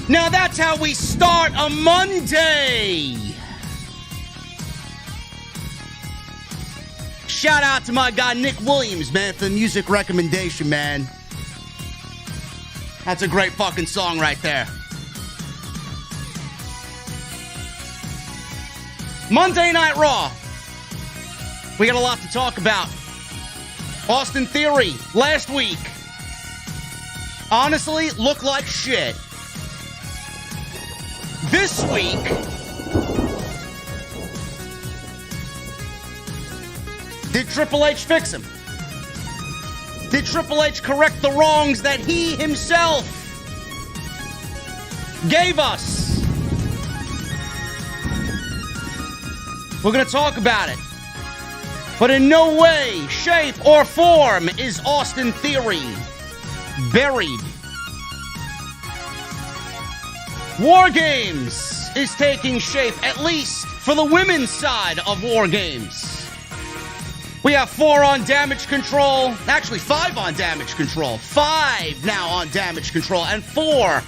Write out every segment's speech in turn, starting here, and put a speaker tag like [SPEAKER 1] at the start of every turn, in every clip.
[SPEAKER 1] Now that's how we start a Monday. Shout out to my guy Nick Williams, man, for the music recommendation, man. That's a great fucking song right there. Monday Night Raw. We got a lot to talk about. Austin Theory, last week, honestly, looked like shit. This week, did Triple H fix him? Did Triple H correct the wrongs that he himself gave us? We're going to talk about it. But in no way, shape, or form is Austin Theory buried. War Games is taking shape, at least for the women's side of War Games. We have 4 on Damage Control. Actually, 5 on Damage Control. 5 now on Damage Control. And 4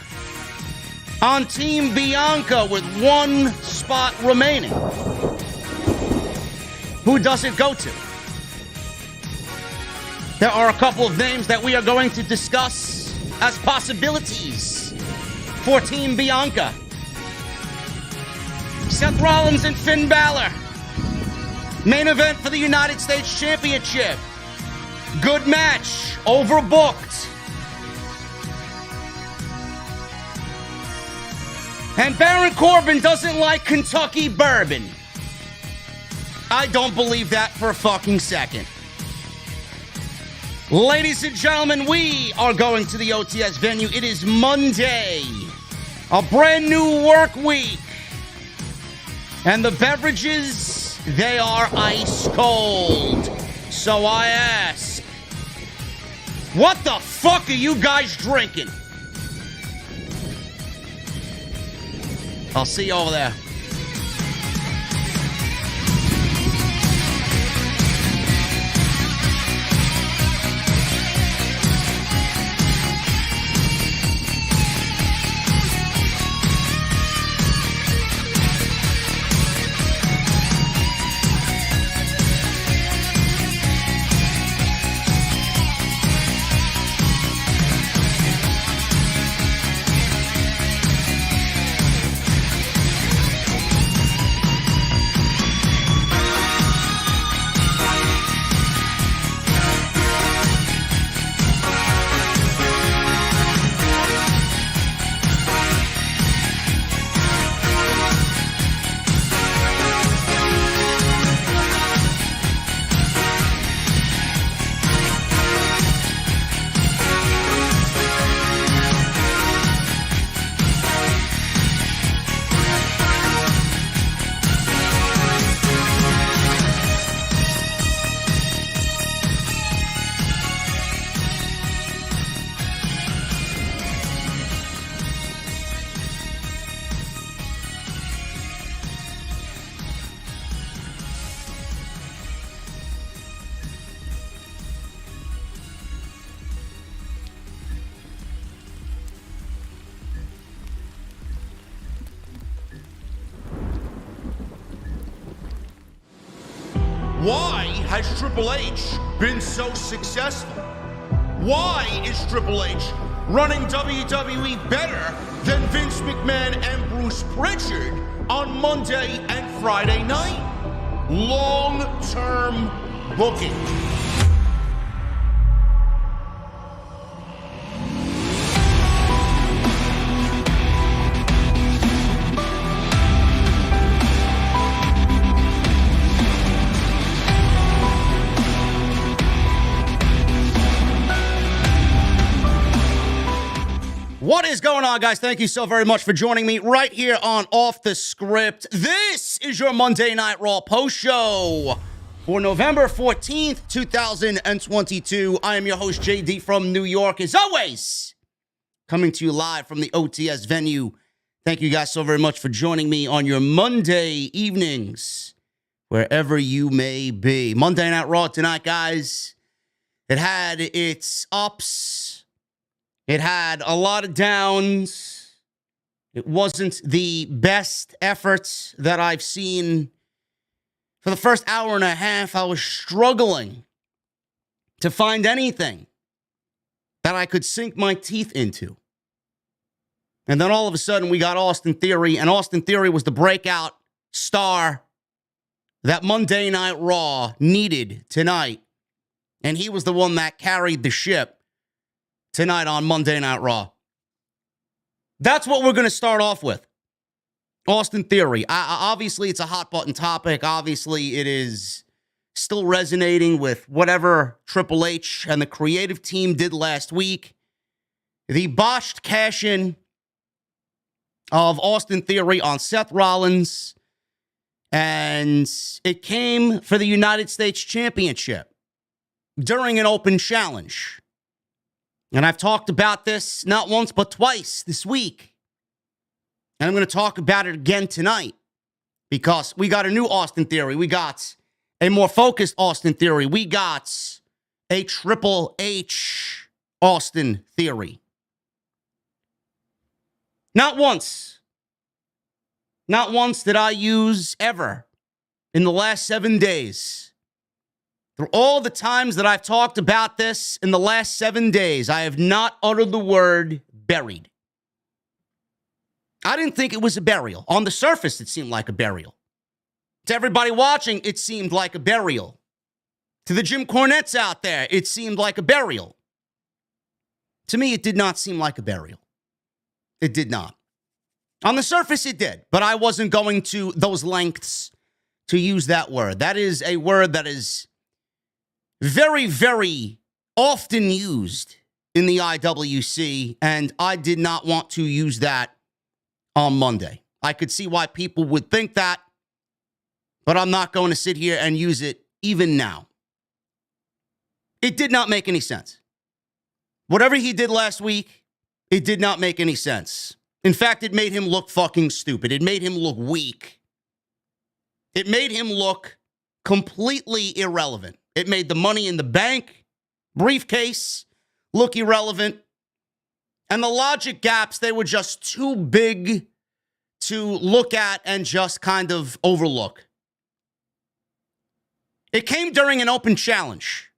[SPEAKER 1] on Team Bianca with 1 spot remaining. Who does it go to? There are a couple of names that we are going to discuss as possibilities for Team Bianca. Seth Rollins and Finn Balor. Main event for the United States Championship. Good match. Overbooked. And Baron Corbin doesn't like Kentucky bourbon. I don't believe that for a fucking second. Ladies and gentlemen, we are going to the OTS venue. It is Monday. A brand new work week. And the beverages, they are ice cold. So I ask, what the fuck are you guys drinking? I'll see you over there.
[SPEAKER 2] Why has Triple H been so successful? Why is Triple H running WWE better than Vince McMahon and Bruce Pritchard on Monday and Friday night? Long-term booking.
[SPEAKER 1] What is going on, guys? Thank you so very much for joining me right here on Off the Script. This is your Monday Night Raw post show for November 14th, 2022. I am your host, JD from New York, as always, coming to you live from the OTS venue. Thank you guys so very much for joining me on your Monday evenings, wherever you may be. Monday Night Raw tonight, guys. It had its ups. It had a lot of downs. It wasn't the best efforts that I've seen. For the first hour and a half, I was struggling to find anything that I could sink my teeth into. And then all of a sudden, we got Austin Theory, and Austin Theory was the breakout star that Monday Night Raw needed tonight. And he was the one that carried the ship tonight on Monday Night Raw. That's what we're going to start off with. Austin Theory. Obviously, it's a hot button topic. Obviously, it is still resonating with whatever Triple H and the creative team did last week. The botched cash-in of Austin Theory on Seth Rollins. And it came for the United States Championship during an open challenge. And I've talked about this not once but twice this week. And I'm going to talk about it again tonight because we got a new Austin Theory. We got a more focused Austin Theory. We got a Triple H Austin Theory. Not once did I use ever in the last 7 days. Through all the times that I've talked about this in the last 7 days, I have not uttered the word buried. I didn't think it was a burial. On the surface, it seemed like a burial. To everybody watching, it seemed like a burial. To the Jim Cornettes out there, it seemed like a burial. To me, it did not seem like a burial. It did not. On the surface, it did, but I wasn't going to those lengths to use that word. That is a word that is very, very often used in the IWC, and I did not want to use that on Monday. I could see why people would think that, but I'm not going to sit here and use it even now. It did not make any sense. Whatever he did last week, it did not make any sense. In fact, it made him look fucking stupid. It made him look weak. It made him look completely irrelevant. It made the Money in the Bank briefcase look irrelevant. And the logic gaps, they were just too big to look at and just kind of overlook. It came during an open challenge.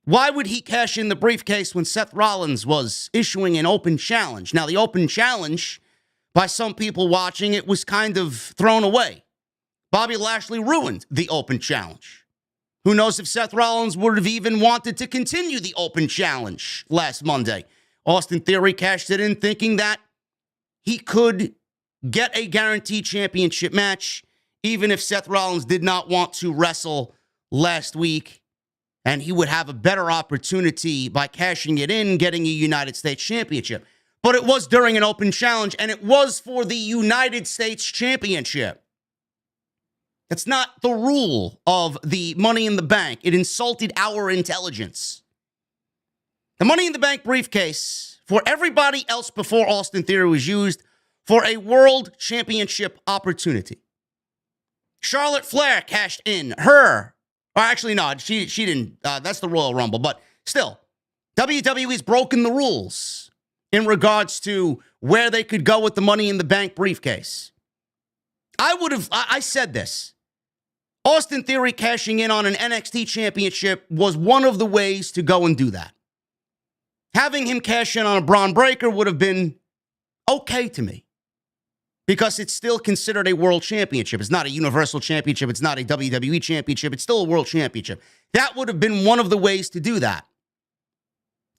[SPEAKER 1] Why would he cash in the briefcase when Seth Rollins was issuing an open challenge? Now, the open challenge, by some people watching it, was kind of thrown away. Bobby Lashley ruined the open challenge. Who knows if Seth Rollins would have even wanted to continue the open challenge last Monday. Austin Theory cashed it in thinking that he could get a guaranteed championship match, even if Seth Rollins did not want to wrestle last week. And he would have a better opportunity by cashing it in, getting a United States Championship. But it was during an open challenge, and it was for the United States Championship. That's not the rule of the Money in the Bank. It insulted our intelligence. The Money in the Bank briefcase, for everybody else before Austin Theory, was used for a World Championship opportunity. Charlotte Flair cashed in her. Or actually, no, she didn't. That's the Royal Rumble. But still, WWE's broken the rules in regards to where they could go with the Money in the Bank briefcase. I said this. Austin Theory cashing in on an NXT championship was one of the ways to go and do that. Having him cash in on a Braun Breaker would have been okay to me. Because it's still considered a world championship. It's not a universal championship. It's not a WWE championship. It's still a world championship. That would have been one of the ways to do that.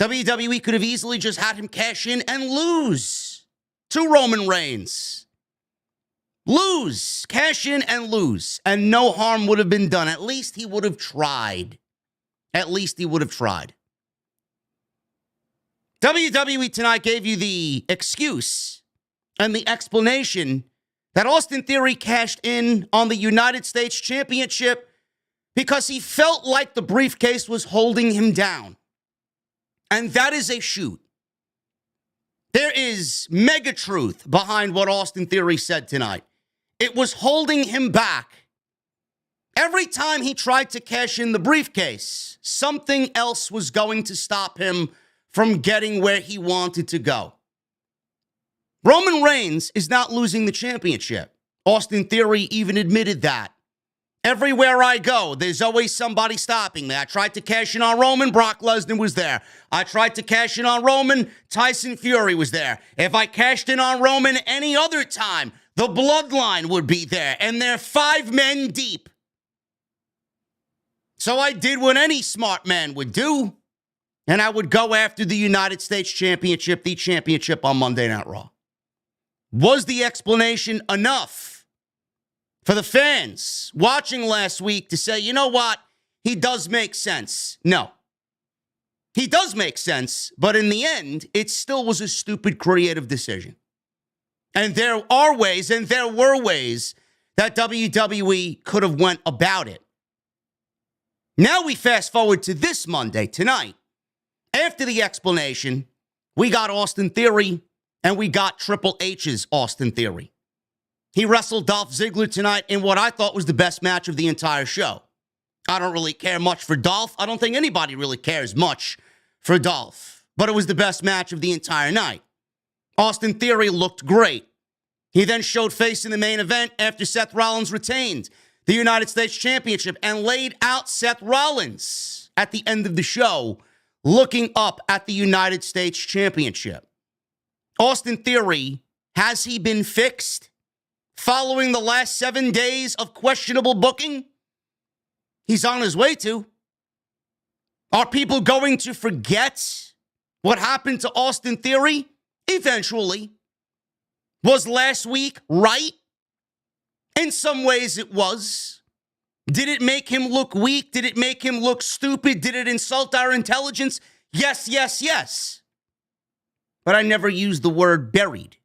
[SPEAKER 1] WWE could have easily just had him cash in and lose to Roman Reigns. Lose. Cash in and lose. And no harm would have been done. At least he would have tried. At least he would have tried. WWE tonight gave you the excuse and the explanation that Austin Theory cashed in on the United States Championship because he felt like the briefcase was holding him down. And that is a shoot. There is mega truth behind what Austin Theory said tonight. It was holding him back. Every time he tried to cash in the briefcase, something else was going to stop him from getting where he wanted to go. Roman Reigns is not losing the championship. Austin Theory even admitted that. Everywhere I go, there's always somebody stopping me. I tried to cash in on Roman, Brock Lesnar was there. I tried to cash in on Roman, Tyson Fury was there. If I cashed in on Roman any other time, the Bloodline would be there, and they're 5 men deep. So I did what any smart man would do, and I would go after the United States Championship, the championship on Monday Night Raw. Was the explanation enough for the fans watching last week to say, you know what, he does make sense? No. He does make sense, but in the end, it still was a stupid creative decision. And there are ways, and there were ways, that WWE could have went about it. Now we fast forward to this Monday, tonight. After the explanation, we got Austin Theory, and we got Triple H's Austin Theory. He wrestled Dolph Ziggler tonight in what I thought was the best match of the entire show. I don't really care much for Dolph. I don't think anybody really cares much for Dolph. But it was the best match of the entire night. Austin Theory looked great. He then showed face in the main event after Seth Rollins retained the United States Championship and laid out Seth Rollins at the end of the show, looking up at the United States Championship. Austin Theory, has he been fixed following the last 7 days of questionable booking? He's on his way to. Are people going to forget what happened to Austin Theory? Eventually. Was last week right? In some ways it was. Did it make him look weak? Did it make him look stupid? Did it insult our intelligence? Yes, yes, yes. But I never used the word buried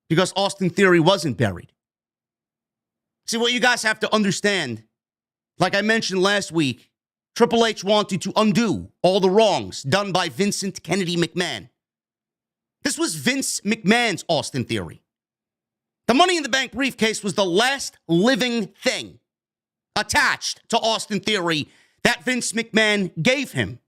[SPEAKER 1] because Austin Theory wasn't buried. See, what you guys have to understand, like I mentioned last week, Triple H wanted to undo all the wrongs done by Vincent Kennedy McMahon. This was Vince McMahon's Austin Theory. The Money in the Bank briefcase was the last living thing attached to Austin Theory that Vince McMahon gave him.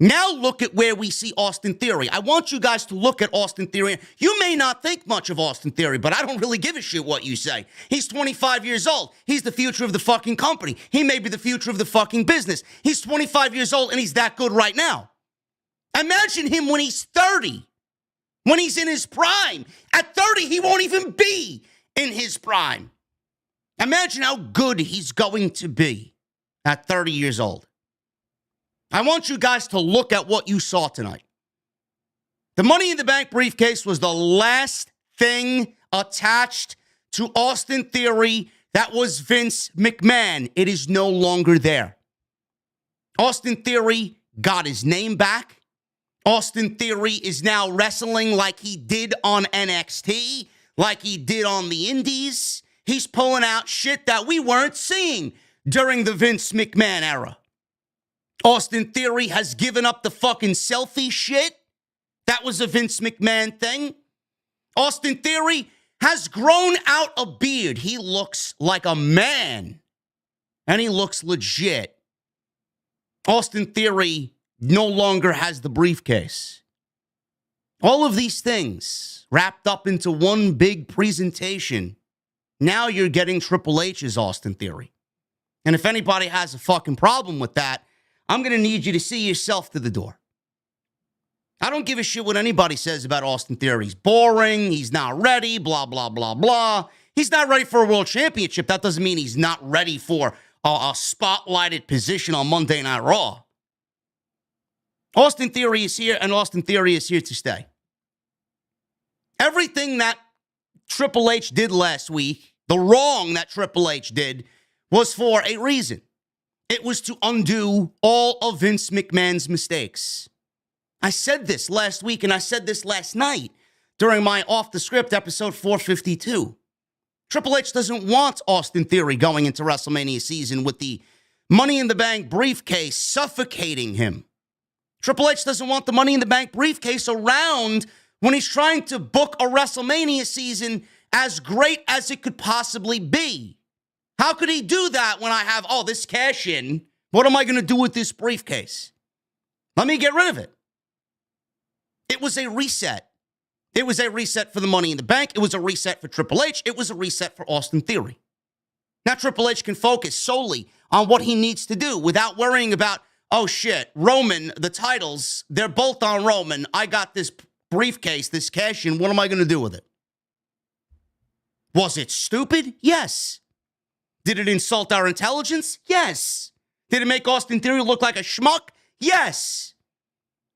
[SPEAKER 1] Now look at where we see Austin Theory. I want you guys to look at Austin Theory. You may not think much of Austin Theory, but I don't really give a shit what you say. He's 25 years old. He's the future of the fucking company. He may be the future of the fucking business. He's 25 years old and he's that good right now. Imagine him when he's 30. When he's in his prime. At 30, he won't even be in his prime. Imagine how good he's going to be at 30 years old. I want you guys to look at what you saw tonight. The Money in the Bank briefcase was the last thing attached to Austin Theory that was Vince McMahon. It is no longer there. Austin Theory got his name back. Austin Theory is now wrestling like he did on NXT, like he did on the Indies. He's pulling out shit that we weren't seeing during the Vince McMahon era. Austin Theory has given up the fucking selfie shit. That was a Vince McMahon thing. Austin Theory has grown out a beard. He looks like a man. And he looks legit. Austin Theory no longer has the briefcase. All of these things wrapped up into one big presentation. Now you're getting Triple H's Austin Theory. And if anybody has a fucking problem with that, I'm going to need you to see yourself to the door. I don't give a shit what anybody says about Austin Theory. He's boring. He's not ready. Blah, blah, blah, blah. He's not ready for a world championship. That doesn't mean he's not ready for a spotlighted position on Monday Night Raw. Austin Theory is here, and Austin Theory is here to stay. Everything that Triple H did last week, the wrong that Triple H did, was for a reason. It was to undo all of Vince McMahon's mistakes. I said this last week, and I said this last night during my Off the Script episode 452. Triple H doesn't want Austin Theory going into WrestleMania season with the Money in the Bank briefcase suffocating him. Triple H doesn't want the Money in the Bank briefcase around when he's trying to book a WrestleMania season as great as it could possibly be. How could he do that when I have, this cash in? What am I going to do with this briefcase? Let me get rid of it. It was a reset. It was a reset for the Money in the Bank. It was a reset for Triple H. It was a reset for Austin Theory. Now Triple H can focus solely on what he needs to do without worrying about, oh shit, Roman, the titles, they're both on Roman. I got this briefcase, this cash in. What am I going to do with it? Was it stupid? Yes. Did it insult our intelligence? Yes. Did it make Austin Theory look like a schmuck? Yes.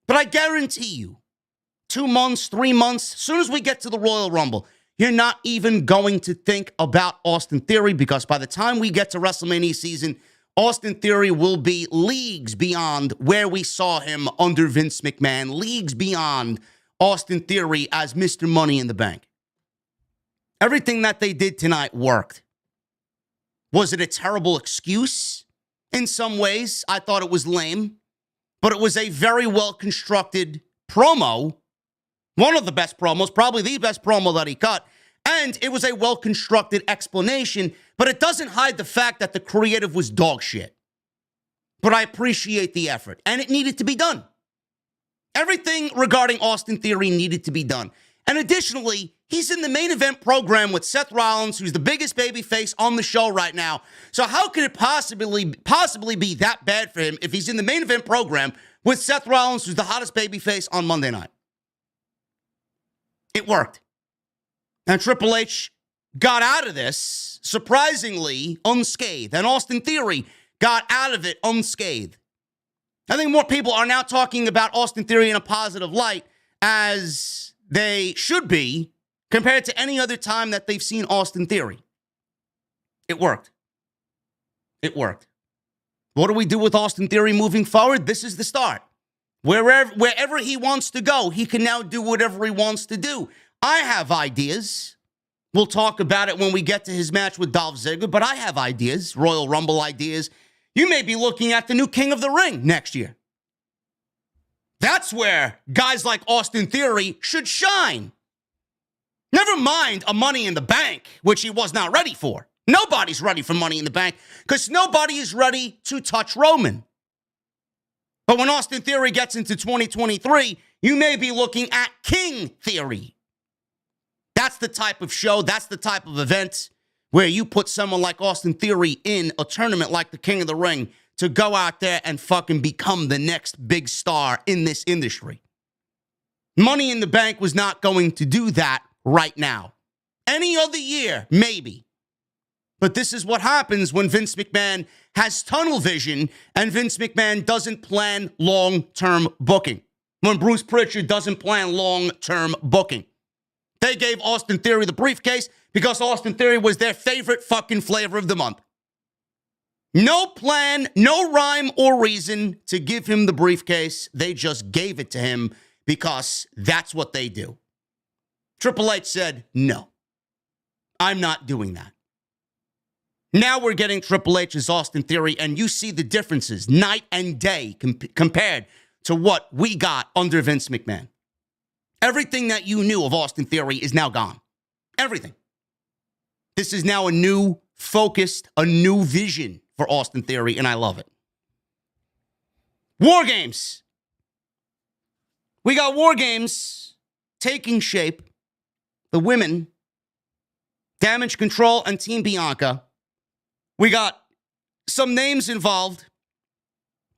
[SPEAKER 1] But I guarantee you, 2 months, 3 months, as soon as we get to the Royal Rumble, you're not even going to think about Austin Theory, because by the time we get to WrestleMania season, Austin Theory will be leagues beyond where we saw him under Vince McMahon, leagues beyond Austin Theory as Mr. Money in the Bank. Everything that they did tonight worked. Was it a terrible excuse? In some ways, I thought it was lame, but it was a very well-constructed promo. One of the best promos, probably the best promo that he cut. And it was a well-constructed explanation, but it doesn't hide the fact that the creative was dog shit. But I appreciate the effort, and it needed to be done. Everything regarding Austin Theory needed to be done. And additionally, he's in the main event program with Seth Rollins, who's the biggest babyface on the show right now. So how could it possibly be that bad for him if he's in the main event program with Seth Rollins, who's the hottest babyface on Monday night? It worked. And Triple H got out of this, surprisingly, unscathed. And Austin Theory got out of it unscathed. I think more people are now talking about Austin Theory in a positive light, as they should be, compared to any other time that they've seen Austin Theory. It worked. It worked. What do we do with Austin Theory moving forward? This is the start. Wherever he wants to go, he can now do whatever he wants to do. I have ideas. We'll talk about it when we get to his match with Dolph Ziggler, but I have ideas, Royal Rumble ideas. You may be looking at the new King of the Ring next year. That's where guys like Austin Theory should shine. Never mind a Money in the Bank, which he was not ready for. Nobody's ready for Money in the Bank because nobody is ready to touch Roman. But when Austin Theory gets into 2023, you may be looking at King Theory. That's the type of show, that's the type of event where you put someone like Austin Theory in a tournament like the King of the Ring to go out there and fucking become the next big star in this industry. Money in the Bank was not going to do that right now. Any other year, maybe. But this is what happens when Vince McMahon has tunnel vision and Vince McMahon doesn't plan long-term booking. When Bruce Pritchard doesn't plan long-term booking. They gave Austin Theory the briefcase because Austin Theory was their favorite fucking flavor of the month. No plan, no rhyme or reason to give him the briefcase. They just gave it to him because that's what they do. Triple H said, no, I'm not doing that. Now we're getting Triple H's Austin Theory, and you see the differences night and day compared to what we got under Vince McMahon. Everything that you knew of Austin Theory is now gone. Everything. This is now a new, focused, a new vision for Austin Theory, and I love it. War Games. We got War Games taking shape. The women, Damage Control and Team Bianca. We got some names involved,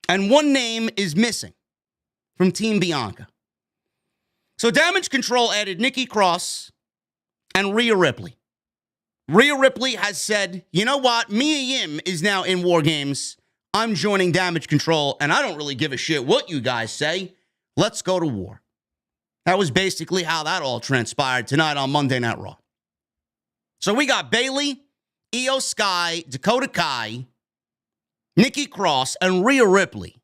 [SPEAKER 1] and one name is missing from Team Bianca. So Damage Control added Nikki Cross and Rhea Ripley. Rhea Ripley has said, you know what? Mia Yim is now in War Games. I'm joining Damage Control, and I don't really give a shit what you guys say. Let's go to war. That was basically how that all transpired tonight on Monday Night Raw. So we got Bayley, IYO SKY, Dakota Kai, Nikki Cross, and Rhea Ripley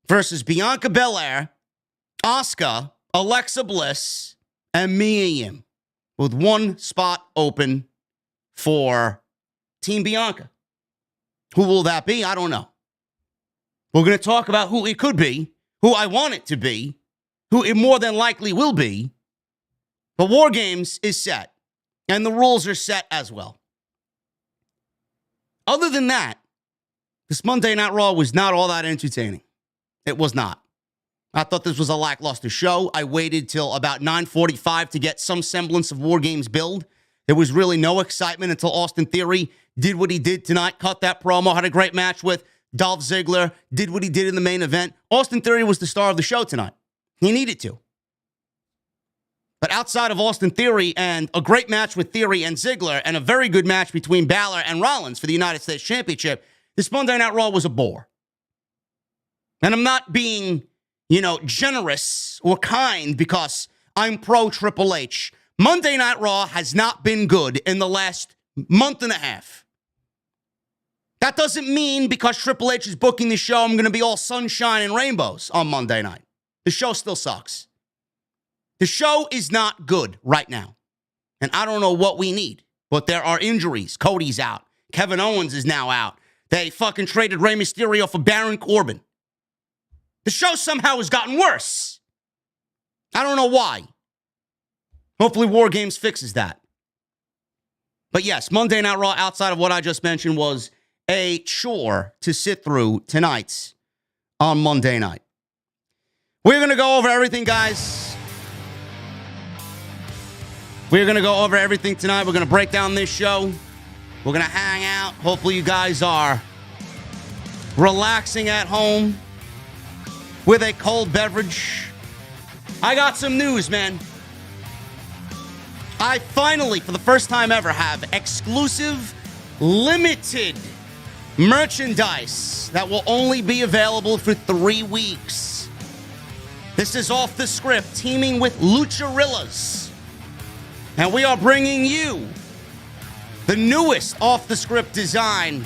[SPEAKER 1] versus Bianca Belair, Asuka, Alexa Bliss, and Mia Yim, with one spot open for Team Bianca. Who will that be? I don't know. We're going to talk about who it could be, who I want it to be, who it more than likely will be. But War Games is set, and the rules are set as well. Other than that, this Monday Night Raw was not all that entertaining. It was not. I thought this was a lackluster show. I waited till about 9:45 to get some semblance of War Games build. There was really no excitement until Austin Theory did what he did tonight, cut that promo, had a great match with Dolph Ziggler, did what he did in the main event. Austin Theory was the star of the show tonight. He needed to. But outside of Austin Theory and a great match with Theory and Ziggler and a very good match between Balor and Rollins for the United States Championship, this Monday Night Raw was a bore. And I'm not being, generous or kind because I'm pro Triple H. Monday Night Raw has not been good in the last month and a half. That doesn't mean because Triple H is booking the show, I'm going to be all sunshine and rainbows on Monday night. The show still sucks. The show is not good right now. And I don't know what we need, but there are injuries. Cody's out. Kevin Owens is now out. They fucking traded Rey Mysterio for Baron Corbin. The show somehow has gotten worse. I don't know why. Hopefully War Games fixes that. But yes, Monday Night Raw, outside of what I just mentioned, was a chore to sit through tonight on Monday night. We're going to go over everything, guys. We're going to go over everything tonight. We're going to break down this show. We're going to hang out. Hopefully you guys are relaxing at home with a cold beverage. I got some news, man. I finally, for the first time ever, have exclusive, limited merchandise that will only be available for 3 weeks. This is Off the Script, teaming with Lucharillas. And we are bringing you the newest Off the Script design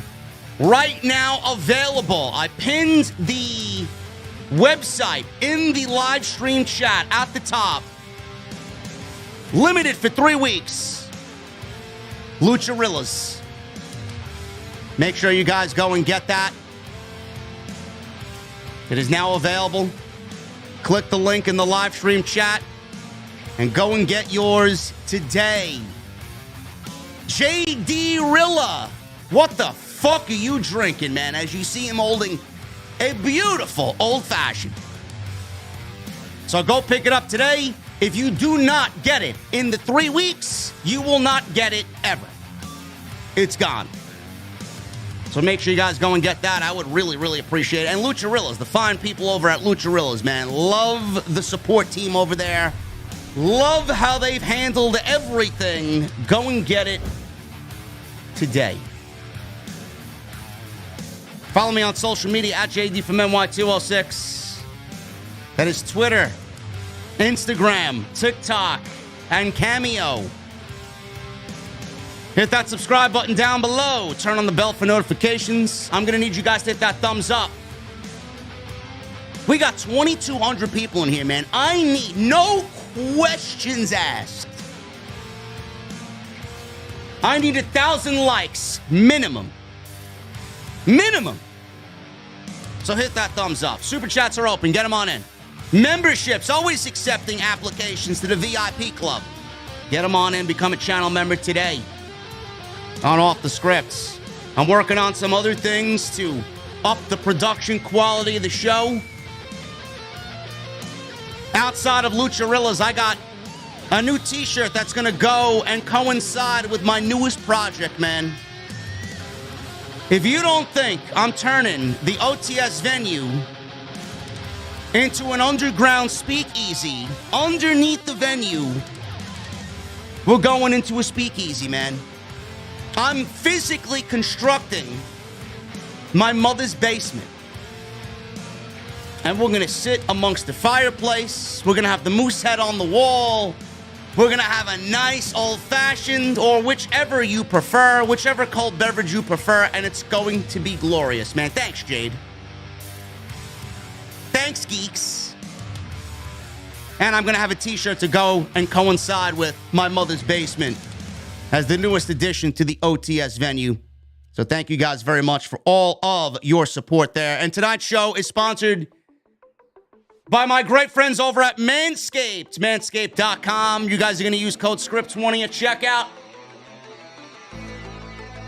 [SPEAKER 1] right now available. I pinned the website in the live stream chat at the top. Limited for 3 weeks. Lucharillas. Make sure you guys go and get that. It is now available. Click the link in the live stream chat and go and get yours today. JD Rilla. What the fuck are you drinking, man? As you see him holding a beautiful old-fashioned. So go pick it up today. If you do not get it in the 3 weeks, you will not get it ever. It's gone. So make sure you guys go and get that. I would really, really appreciate it. And Lucharillas, the fine people over at Lucharillas, man. Love the support team over there. Love how they've handled everything. Go and get it today. Follow me on social media at JDfromNY206. That is Twitter, Instagram, TikTok, and Cameo. Hit that subscribe button down below. Turn on the bell for notifications. I'm going to need you guys to hit that thumbs up. We got 2,200 people in here, man. I need no questions asked. I need 1,000 likes, minimum. Minimum. So hit that thumbs up. Super chats are open. Get them on in. Memberships, always accepting applications to the VIP club. Get them on in. Become a channel member today. On Off the Scripts. I'm working on some other things to up the production quality of the show. Outside of Lucharillas, I got a new t-shirt that's going to go and coincide with my newest project, man. If you don't think I'm turning the OTS venue into an underground speakeasy underneath the venue, we're going into a speakeasy, man. I'm physically constructing my mother's basement. And we're going to sit amongst the fireplace. We're going to have the moose head on the wall. We're going to have a nice old-fashioned, or whichever you prefer, whichever cold beverage you prefer, and it's going to be glorious, man. Thanks, Jade. Thanks, geeks. And I'm going to have a t-shirt to go and coincide with my mother's basement as the newest addition to the OTS venue. So thank you guys very much for all of your support there. And tonight's show is sponsored by my great friends over at Manscaped, manscaped.com. You guys are going to use code SCRIPT20 at checkout.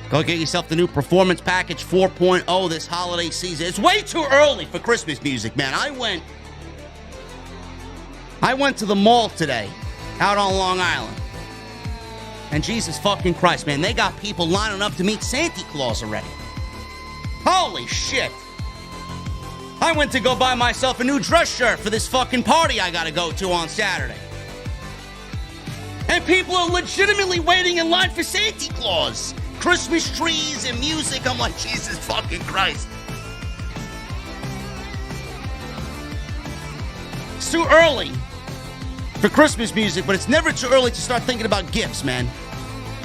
[SPEAKER 1] Go get yourself the new Performance Package 4.0 this holiday season. It's way too early for Christmas music, man. I went I went to the mall today, out on Long Island. And Jesus fucking Christ, man, they got people lining up to meet Santa Claus already. Holy shit. I went to go buy myself a new dress shirt for this fucking party I gotta go to on Saturday. And people are legitimately waiting in line for Santa Claus. Christmas trees and music. I'm like, Jesus fucking Christ. It's too early for Christmas music, but it's never too early to start thinking about gifts, man.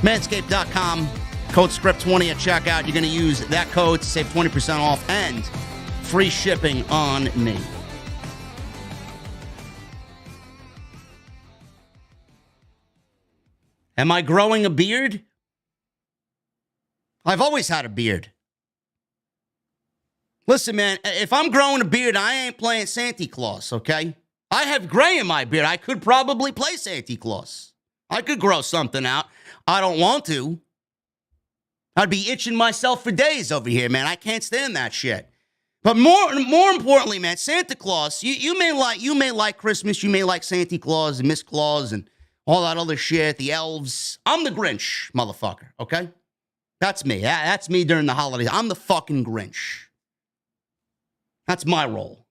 [SPEAKER 1] Manscaped.com, code SCRIPT20 at checkout. You're going to use that code to save 20% off and free shipping on me. Am I growing a beard? I've always had a beard. Listen, man, if I'm growing a beard, I ain't playing Santa Claus, okay? I have gray in my beard. I could probably play Santa Claus. I could grow something out. I don't want to. I'd be itching myself for days over here, man. I can't stand that shit. But more importantly, man, Santa Claus, you may like Christmas, you may like Santa Claus and Miss Claus and all that other shit, the elves. I'm the Grinch, motherfucker, okay? That's me. That's me during the holidays. I'm the fucking Grinch. That's my role,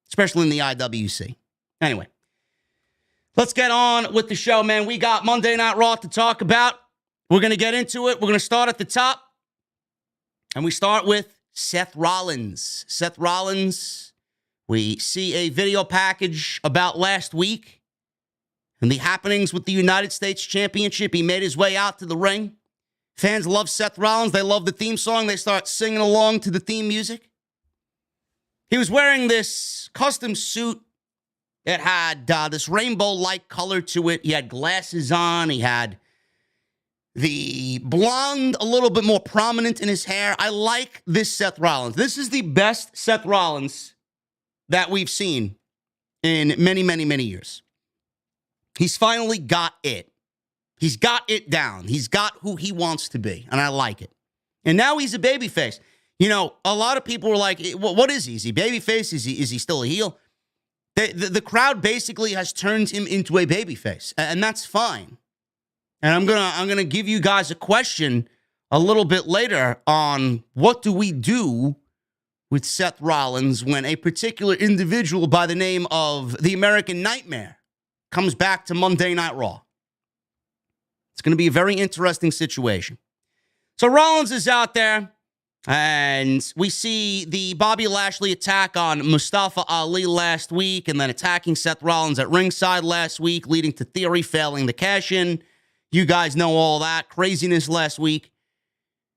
[SPEAKER 1] especially in the IWC. Anyway, let's get on with the show, man. We got Monday Night Raw to talk about. We're going to get into it. We're going to start at the top, and we start with Seth Rollins. Seth Rollins, we see a video package about last week and the happenings with the United States Championship. He made his way out to the ring. Fans love Seth Rollins. They love the theme song. They start singing along to the theme music. He was wearing this custom suit. It had this rainbow-like color to it. He had glasses on. He had the blonde a little bit more prominent in his hair. I like this Seth Rollins. This is the best Seth Rollins that we've seen in many, many, many years. He's finally got it. He's got it down. He's got who he wants to be, and I like it. And now he's a babyface. You know, a lot of people were like, what is he? Is he babyface? Is he still a heel? The crowd basically has turned him into a babyface, and that's fine. And I'm gonna give you guys a question a little bit later on what do we do with Seth Rollins when a particular individual by the name of the American Nightmare comes back to Monday Night Raw. It's going to be a very interesting situation. So Rollins is out there, and we see the Bobby Lashley attack on Mustafa Ali last week, and then attacking Seth Rollins at ringside last week, leading to Theory failing the cash-in. You guys know all that craziness last week.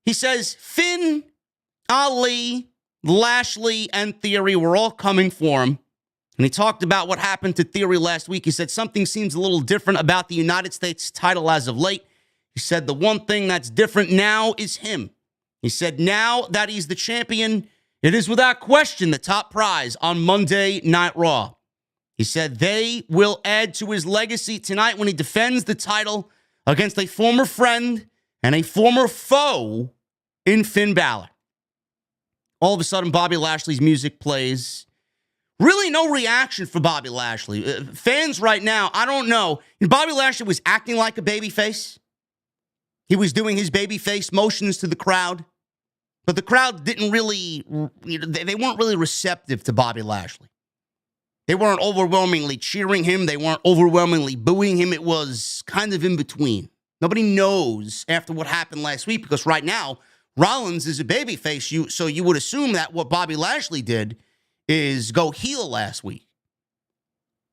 [SPEAKER 1] He says Finn, Ali, Lashley, and Theory were all coming for him. And he talked about what happened to Theory last week. He said something seems a little different about the United States title as of late. He said the one thing that's different now is him. He said now that he's the champion, it is without question the top prize on Monday Night Raw. He said they will add to his legacy tonight when he defends the title against a former friend and a former foe in Finn Balor. All of a sudden, Bobby Lashley's music plays. Really no reaction for Bobby Lashley. Fans right now, I don't know. Bobby Lashley was acting like a babyface. He was doing his babyface motions to the crowd. But the crowd didn't really, they weren't really receptive to Bobby Lashley. They weren't overwhelmingly cheering him. They weren't overwhelmingly booing him. It was kind of in between. Nobody knows after what happened last week because right now, Rollins is a babyface. So you would assume that what Bobby Lashley did is go heel last week.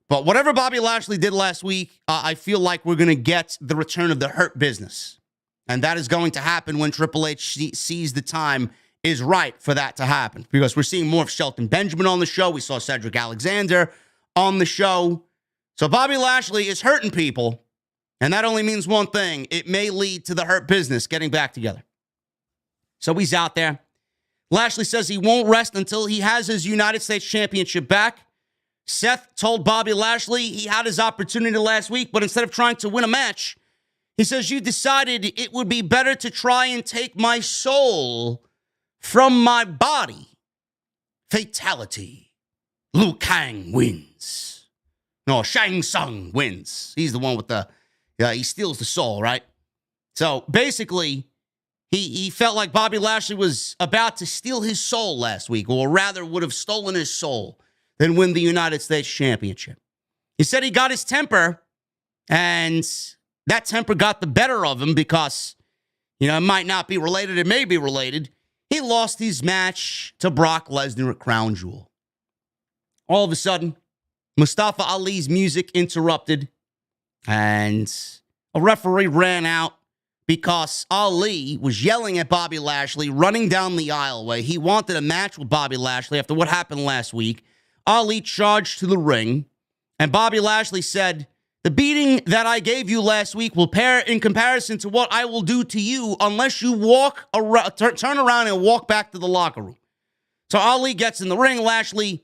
[SPEAKER 1] But whatever Bobby Lashley did last week, I feel like we're going to get the return of the Hurt Business. And that is going to happen when Triple H sees the time is right for that to happen. Because we're seeing more of Shelton Benjamin on the show. We saw Cedric Alexander on the show. So Bobby Lashley is hurting people. And that only means one thing. It may lead to the Hurt Business getting back together. So he's out there. Lashley says he won't rest until he has his United States Championship back. Seth told Bobby Lashley he had his opportunity last week, but instead of trying to win a match, he says, you decided it would be better to try and take my soul from my body. Fatality. Liu Kang wins. No, Shang Tsung wins. He's the one with the, he steals the soul, right? So basically, he felt like Bobby Lashley was about to steal his soul last week, or rather would have stolen his soul, than win the United States Championship. He said he got his temper, and that temper got the better of him because, it might not be related, it may be related. He lost his match to Brock Lesnar at Crown Jewel. All of a sudden, Mustafa Ali's music interrupted, and a referee ran out because Ali was yelling at Bobby Lashley, running down the aisleway. He wanted a match with Bobby Lashley after what happened last week. Ali charged to the ring, and Bobby Lashley said, "The beating that I gave you last week will pale in comparison to what I will do to you unless you turn around and walk back to the locker room." So Ali gets in the ring. Lashley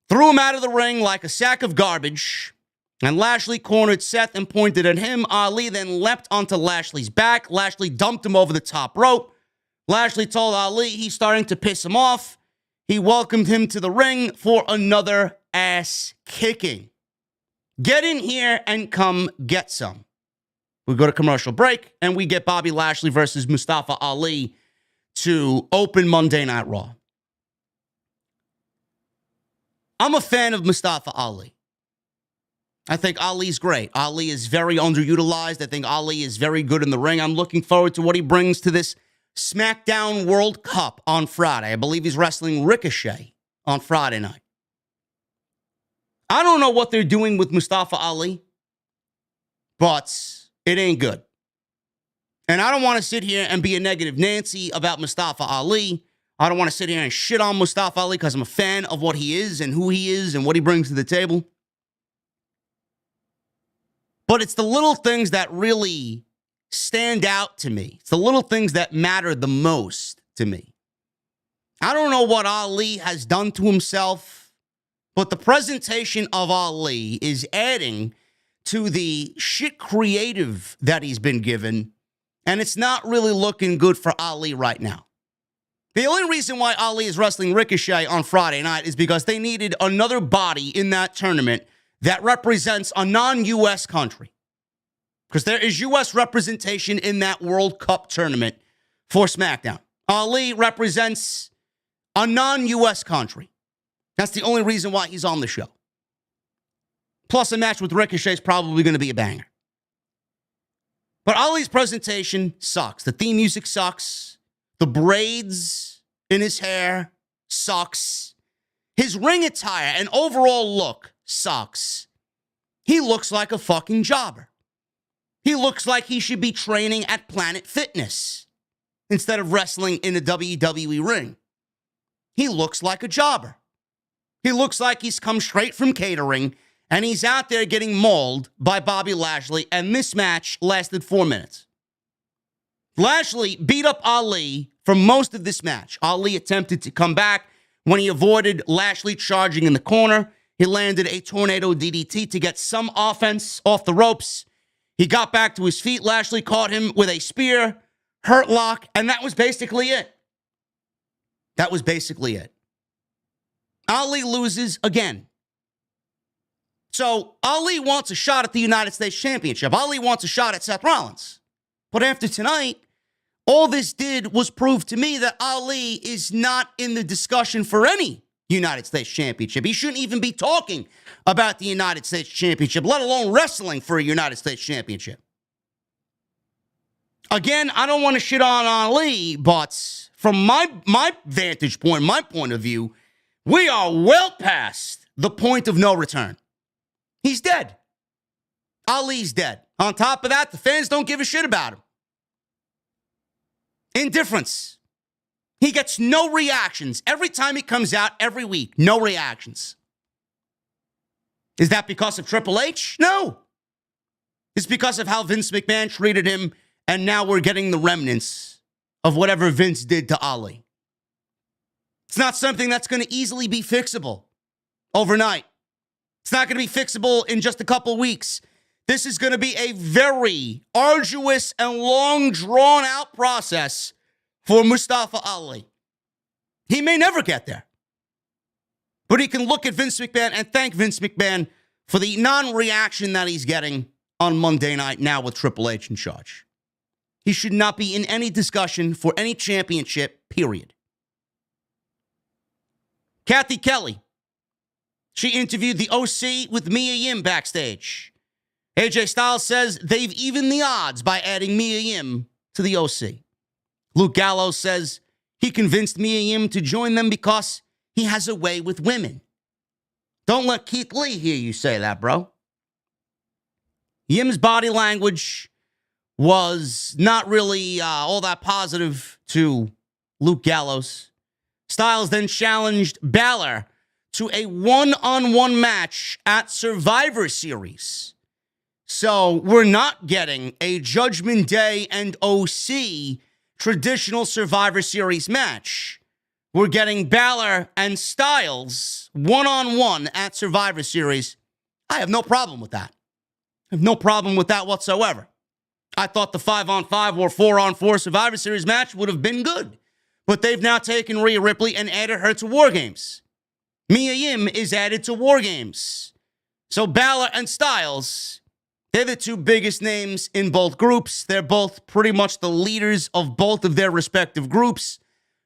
[SPEAKER 1] threw him out of the ring like a sack of garbage, and Lashley cornered Seth and pointed at him. Ali then leapt onto Lashley's back. Lashley dumped him over the top rope. Lashley told Ali he's starting to piss him off. He welcomed him to the ring for another ass kicking. Get in here and come get some. We go to commercial break, and we get Bobby Lashley versus Mustafa Ali to open Monday Night Raw. I'm a fan of Mustafa Ali. I think Ali's great. Ali is very underutilized. I think Ali is very good in the ring. I'm looking forward to what he brings to this SmackDown World Cup on Friday. I believe he's wrestling Ricochet on Friday night. I don't know what they're doing with Mustafa Ali, but it ain't good. And I don't want to sit here and be a negative Nancy about Mustafa Ali. I don't want to sit here and shit on Mustafa Ali because I'm a fan of what he is and who he is and what he brings to the table. But it's the little things that really stand out to me. It's the little things that matter the most to me. I don't know what Ali has done to himself, but the presentation of Ali is adding to the shit creative that he's been given, and it's not really looking good for Ali right now. The only reason why Ali is wrestling Ricochet on Friday night is because they needed another body in that tournament that represents a non-U.S. country. Because there is U.S. representation in that World Cup tournament for SmackDown. Ali represents a non-U.S. country. That's the only reason why he's on the show. Plus, a match with Ricochet is probably going to be a banger. But Ali's presentation sucks. The theme music sucks. The braids in his hair sucks. His ring attire and overall look sucks. He looks like a fucking jobber. He looks like he should be training at Planet Fitness instead of wrestling in a WWE ring. He looks like a jobber. He looks like he's come straight from catering, and he's out there getting mauled by Bobby Lashley, and this match lasted 4 minutes. Lashley beat up Ali for most of this match. Ali attempted to come back. When he avoided Lashley charging in the corner, he landed a tornado DDT to get some offense off the ropes. He got back to his feet. Lashley caught him with a spear, hurt lock, and that was basically it. That was basically it. Ali loses again. So Ali wants a shot at the United States Championship. Ali wants a shot at Seth Rollins. But after tonight, all this did was prove to me that Ali is not in the discussion for any United States Championship. He shouldn't even be talking about the United States Championship, let alone wrestling for a United States Championship. Again, I don't want to shit on Ali, but from my vantage point, my point of view, we are well past the point of no return. He's dead. Ali's dead. On top of that, the fans don't give a shit about him. Indifference. He gets no reactions. Every time he comes out, every week, no reactions. Is that because of Triple H? No. It's because of how Vince McMahon treated him, and now we're getting the remnants of whatever Vince did to Ali. It's not something that's going to easily be fixable overnight. It's not going to be fixable in just a couple weeks. This is going to be a very arduous and long, drawn-out process for Mustafa Ali. He may never get there. But he can look at Vince McMahon and thank Vince McMahon for the non-reaction that he's getting on Monday night now with Triple H in charge. He should not be in any discussion for any championship, period. Kathy Kelly. She interviewed the OC with Mia Yim backstage. AJ Styles says they've evened the odds by adding Mia Yim to the OC. Luke Gallows says he convinced Mia Yim to join them because he has a way with women. Don't let Keith Lee hear you say that, bro. Yim's body language was not really all that positive to Luke Gallows. Styles then challenged Balor to a one-on-one match at Survivor Series. So we're not getting a Judgment Day and OC traditional Survivor Series match. We're getting Balor and Styles one-on-one at Survivor Series. I have no problem with that. I have no problem with that whatsoever. I thought the 5-on-5 or 4-on-4 Survivor Series match would have been good. But they've now taken Rhea Ripley and added her to War Games. Mia Yim is added to War Games. So Balor and Styles, they're the two biggest names in both groups. They're both pretty much the leaders of both of their respective groups.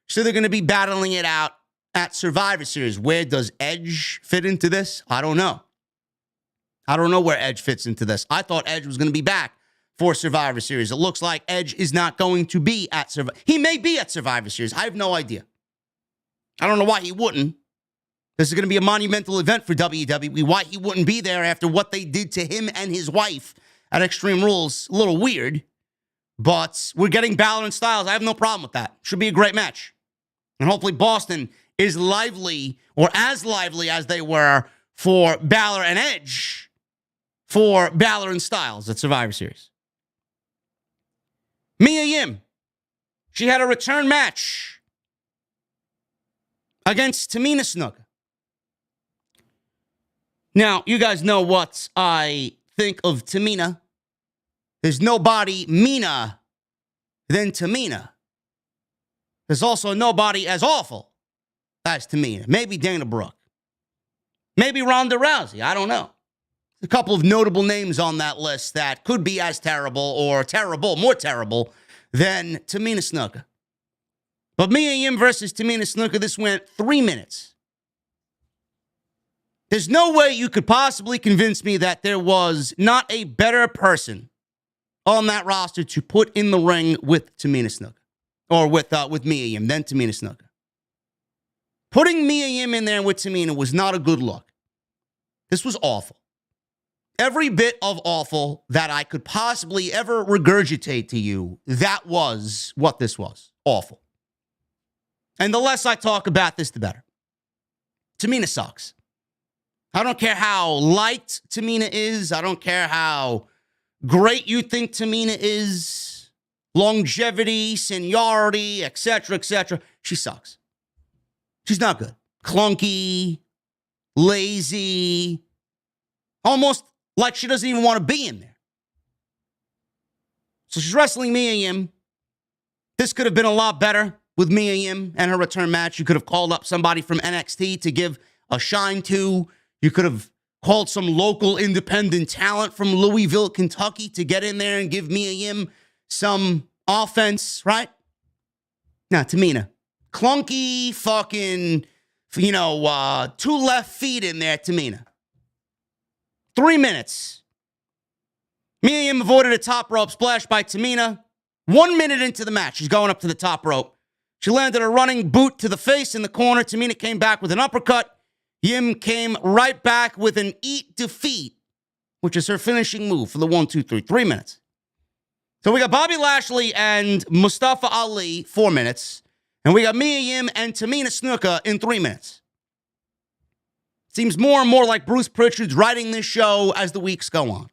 [SPEAKER 1] So they're going to be battling it out at Survivor Series. Where does Edge fit into this? I don't know. I don't know where Edge fits into this. I thought Edge was going to be back for Survivor Series. It looks like Edge is not going to be at Survivor. He may be at Survivor Series. I have no idea. I don't know why he wouldn't. This is going to be a monumental event for WWE. Why he wouldn't be there after what they did to him and his wife at Extreme Rules, a little weird. But we're getting Balor and Styles. I have no problem with that. Should be a great match. And hopefully Boston is lively or as lively as they were for Balor and Edge for Balor and Styles at Survivor Series. Mia Yim, she had a return match against Tamina Snuka. Now, you guys know what I think of Tamina. There's nobody meaner than Tamina. There's also nobody as awful as Tamina. Maybe Dana Brooke. Maybe Ronda Rousey. I don't know. A couple of notable names on that list that could be as terrible or terrible, more terrible than Tamina Snuka. But Mia Yim versus Tamina Snuka, this went 3 minutes. There's no way you could possibly convince me that there was not a better person on that roster to put in the ring with Tamina Snuka. Or with Mia Yim than Tamina Snuka. Putting Mia Yim in there with Tamina was not a good look. This was awful. Every bit of awful that I could possibly ever regurgitate to you, that was what this was. Awful. And the less I talk about this, the better. Tamina sucks. I don't care how light Tamina is. I don't care how great you think Tamina is. Longevity, seniority, etc., etc. She sucks. She's not good. Clunky, lazy, almost like she doesn't even want to be in there. So she's wrestling Mia Yim. This could have been a lot better with Mia Yim and her return match. You could have called up somebody from NXT to give a shine to. You could have called some local independent talent from Louisville, Kentucky to get in there and give Mia Yim some offense, right? Now, Tamina. Clunky fucking, two left feet in there, Tamina. 3 minutes. Mia Yim avoided a top rope splash by Tamina. 1 minute into the match, she's going up to the top rope. She landed a running boot to the face in the corner. Tamina came back with an uppercut. Yim came right back with an eat defeat, which is her finishing move for the 1, 2, 3. 3 minutes. So we got Bobby Lashley and Mustafa Ali, 4 minutes. And we got Mia Yim and Tamina Snuka in 3 minutes. Seems more and more like Bruce Pritchard's writing this show as the weeks go on.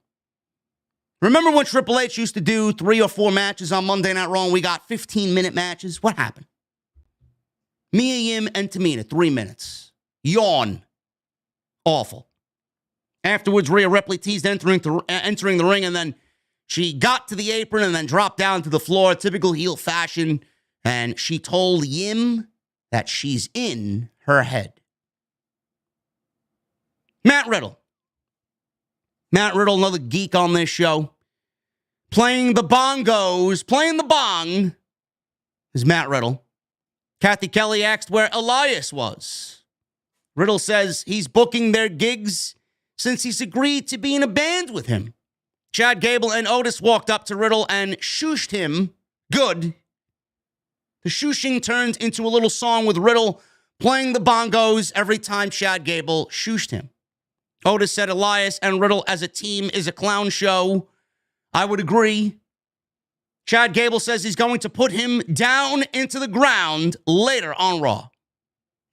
[SPEAKER 1] Remember when Triple H used to do 3 or 4 matches on Monday Night Raw and we got 15-minute matches? What happened? Mia Yim and Tamina, 3 minutes. Yawn. Awful. Afterwards, Rhea Ripley teased entering the ring, and then she got to the apron and then dropped down to the floor, typical heel fashion, and she told Yim that she's in her head. Matt Riddle. Matt Riddle, another geek on this show. Playing the bongos, playing the bong, is Matt Riddle. Kathy Kelly asked where Elias was. Riddle says he's booking their gigs since he's agreed to be in a band with him. Chad Gable and Otis walked up to Riddle and shooshed him good. The shooshing turned into a little song with Riddle playing the bongos every time Chad Gable shooshed him. Otis said Elias and Riddle as a team is a clown show. I would agree. Chad Gable says he's going to put him down into the ground later on Raw.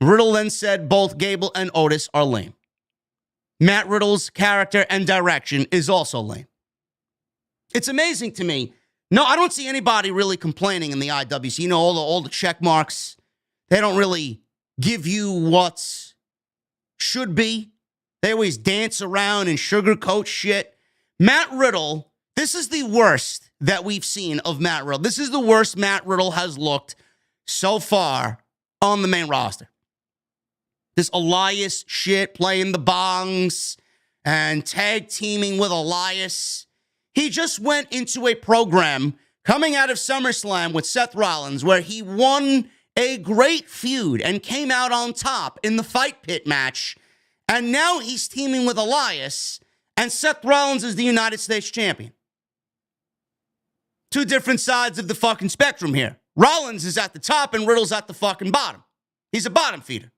[SPEAKER 1] Riddle then said both Gable and Otis are lame. Matt Riddle's character and direction is also lame. It's amazing to me. No, I don't see anybody really complaining in the IWC. You know, all the check marks. They don't really give you what should be. They always dance around and sugarcoat shit. Matt Riddle, this is the worst that we've seen of Matt Riddle. This is the worst Matt Riddle has looked so far on the main roster. This Elias shit, playing the bongs and tag teaming with Elias. He just went into a program coming out of SummerSlam with Seth Rollins where he won a great feud and came out on top in the Fight Pit match. And now he's teaming with Elias, and Seth Rollins is the United States champion. Two different sides of the fucking spectrum here. Rollins is at the top and Riddle's at the fucking bottom. He's a bottom feeder.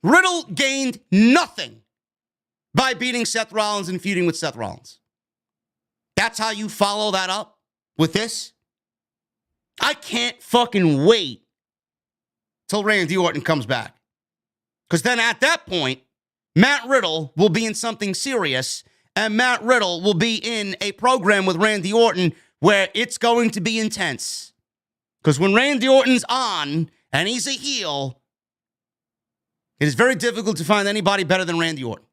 [SPEAKER 1] Riddle gained nothing by beating Seth Rollins and feuding with Seth Rollins. That's how you follow that up with this? I can't fucking wait till Randy Orton comes back. Because then at that point, Matt Riddle will be in something serious, and Matt Riddle will be in a program with Randy Orton where it's going to be intense. Because when Randy Orton's on and he's a heel, it is very difficult to find anybody better than Randy Orton.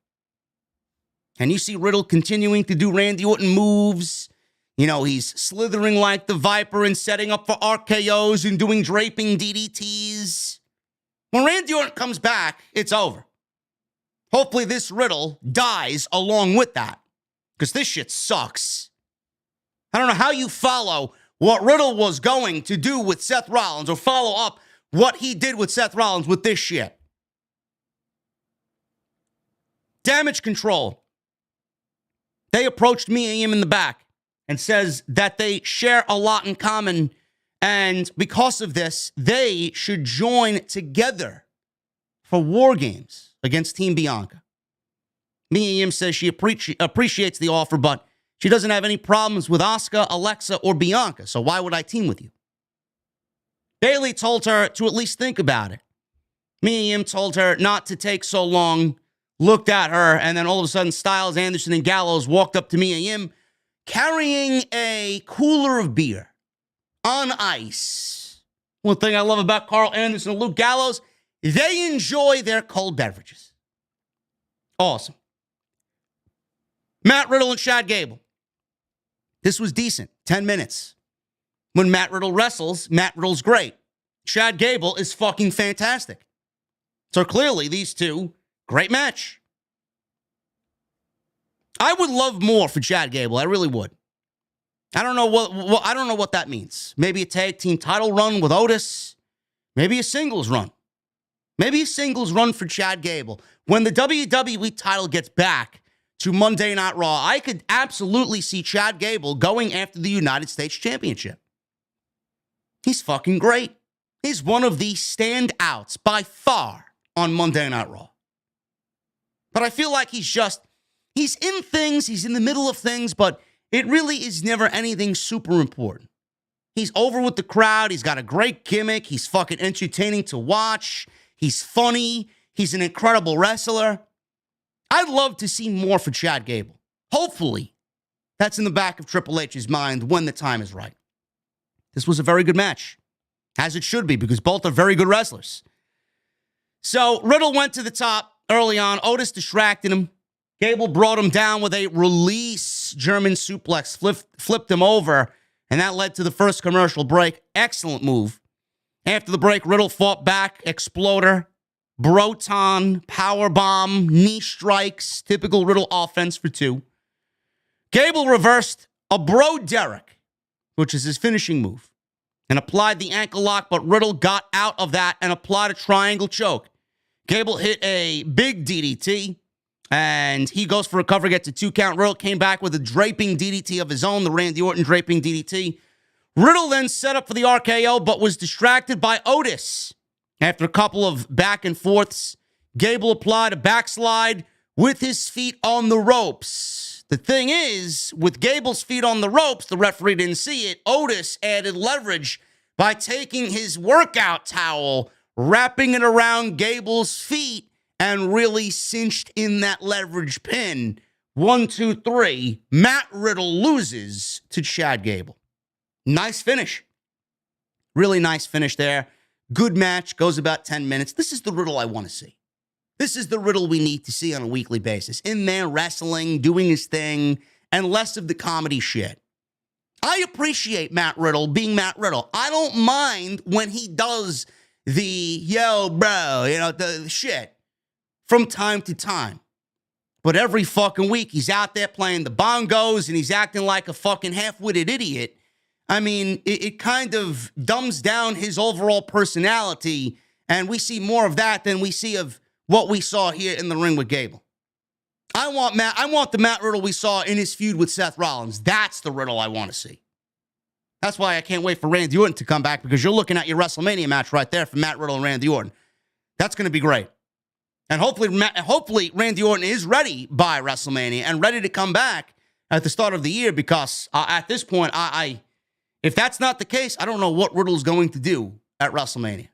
[SPEAKER 1] And you see Riddle continuing to do Randy Orton moves. You know, he's slithering like the Viper and setting up for RKOs and doing draping DDTs. When Randy Orton comes back, it's over. Hopefully this Riddle dies along with that. Because this shit sucks. I don't know how you follow what Riddle was going to do with Seth Rollins or follow up what he did with Seth Rollins with this shit. Damage Control. They approached me and him in the back and says that they share a lot in common. And because of this, they should join together for War Games against Team Bianca. Mia Yim says she appreciates the offer, but she doesn't have any problems with Asuka, Alexa, or Bianca. So why would I team with you? Bayley told her to at least think about it. Mia Yim told her not to take so long, looked at her, and then all of a sudden Styles, Anderson, and Gallows walked up to Mia Yim carrying a cooler of beer on ice. One thing I love about Carl Anderson and Luke Gallows, they enjoy their cold beverages. Awesome. Matt Riddle and Chad Gable. This was decent. 10 minutes. When Matt Riddle wrestles, Matt Riddle's great. Chad Gable is fucking fantastic. So clearly, these two, great match. I would love more for Chad Gable. I really would. I don't know what that means. Maybe a tag team title run with Otis. Maybe a singles run. Maybe a singles run for Chad Gable. When the WWE title gets back to Monday Night Raw, I could absolutely see Chad Gable going after the United States Championship. He's fucking great. He's one of the standouts by far on Monday Night Raw. But I feel like he's in things, he's in the middle of things, but it really is never anything super important. He's over with the crowd. He's got a great gimmick. He's fucking entertaining to watch. He's funny. He's an incredible wrestler. I'd love to see more for Chad Gable. Hopefully, that's in the back of Triple H's mind when the time is right. This was a very good match, as it should be, because both are very good wrestlers. So Riddle went to the top early on. Otis distracted him. Gable brought him down with a release German suplex, flipped him over, and that led to the first commercial break. Excellent move. After the break, Riddle fought back, exploder, Broton, powerbomb, knee strikes, typical Riddle offense for 2. Gable reversed a Bro Derek, which is his finishing move, and applied the ankle lock, but Riddle got out of that and applied a triangle choke. Gable hit a big DDT, and he goes for a cover, gets a 2 count. Riddle came back with a draping DDT of his own, the Randy Orton draping DDT. Riddle then set up for the RKO, but was distracted by Otis. After a couple of back and forths, Gable applied a backslide with his feet on the ropes. The thing is, with Gable's feet on the ropes, the referee didn't see it. Otis added leverage by taking his workout towel, wrapping it around Gable's feet, and really cinched in that leverage pin. 1, 2, 3. Matt Riddle loses to Chad Gable. Nice finish. Really nice finish there. Good match. Goes about 10 minutes. This is the Riddle I want to see. This is the Riddle we need to see on a weekly basis. In there, wrestling, doing his thing, and less of the comedy shit. I appreciate Matt Riddle being Matt Riddle. I don't mind when he does the, yo, bro, the shit from time to time. But every fucking week, he's out there playing the bongos, and he's acting like a fucking half-witted idiot. I mean, it kind of dumbs down his overall personality, and we see more of that than we see of what we saw here in the ring with Gable. I want the Matt Riddle we saw in his feud with Seth Rollins. That's the Riddle I want to see. That's why I can't wait for Randy Orton to come back, because you're looking at your WrestleMania match right there for Matt Riddle and Randy Orton. That's going to be great. And hopefully Randy Orton is ready by WrestleMania and ready to come back at the start of the year, because at this point, if that's not the case, I don't know what Riddle's going to do at WrestleMania.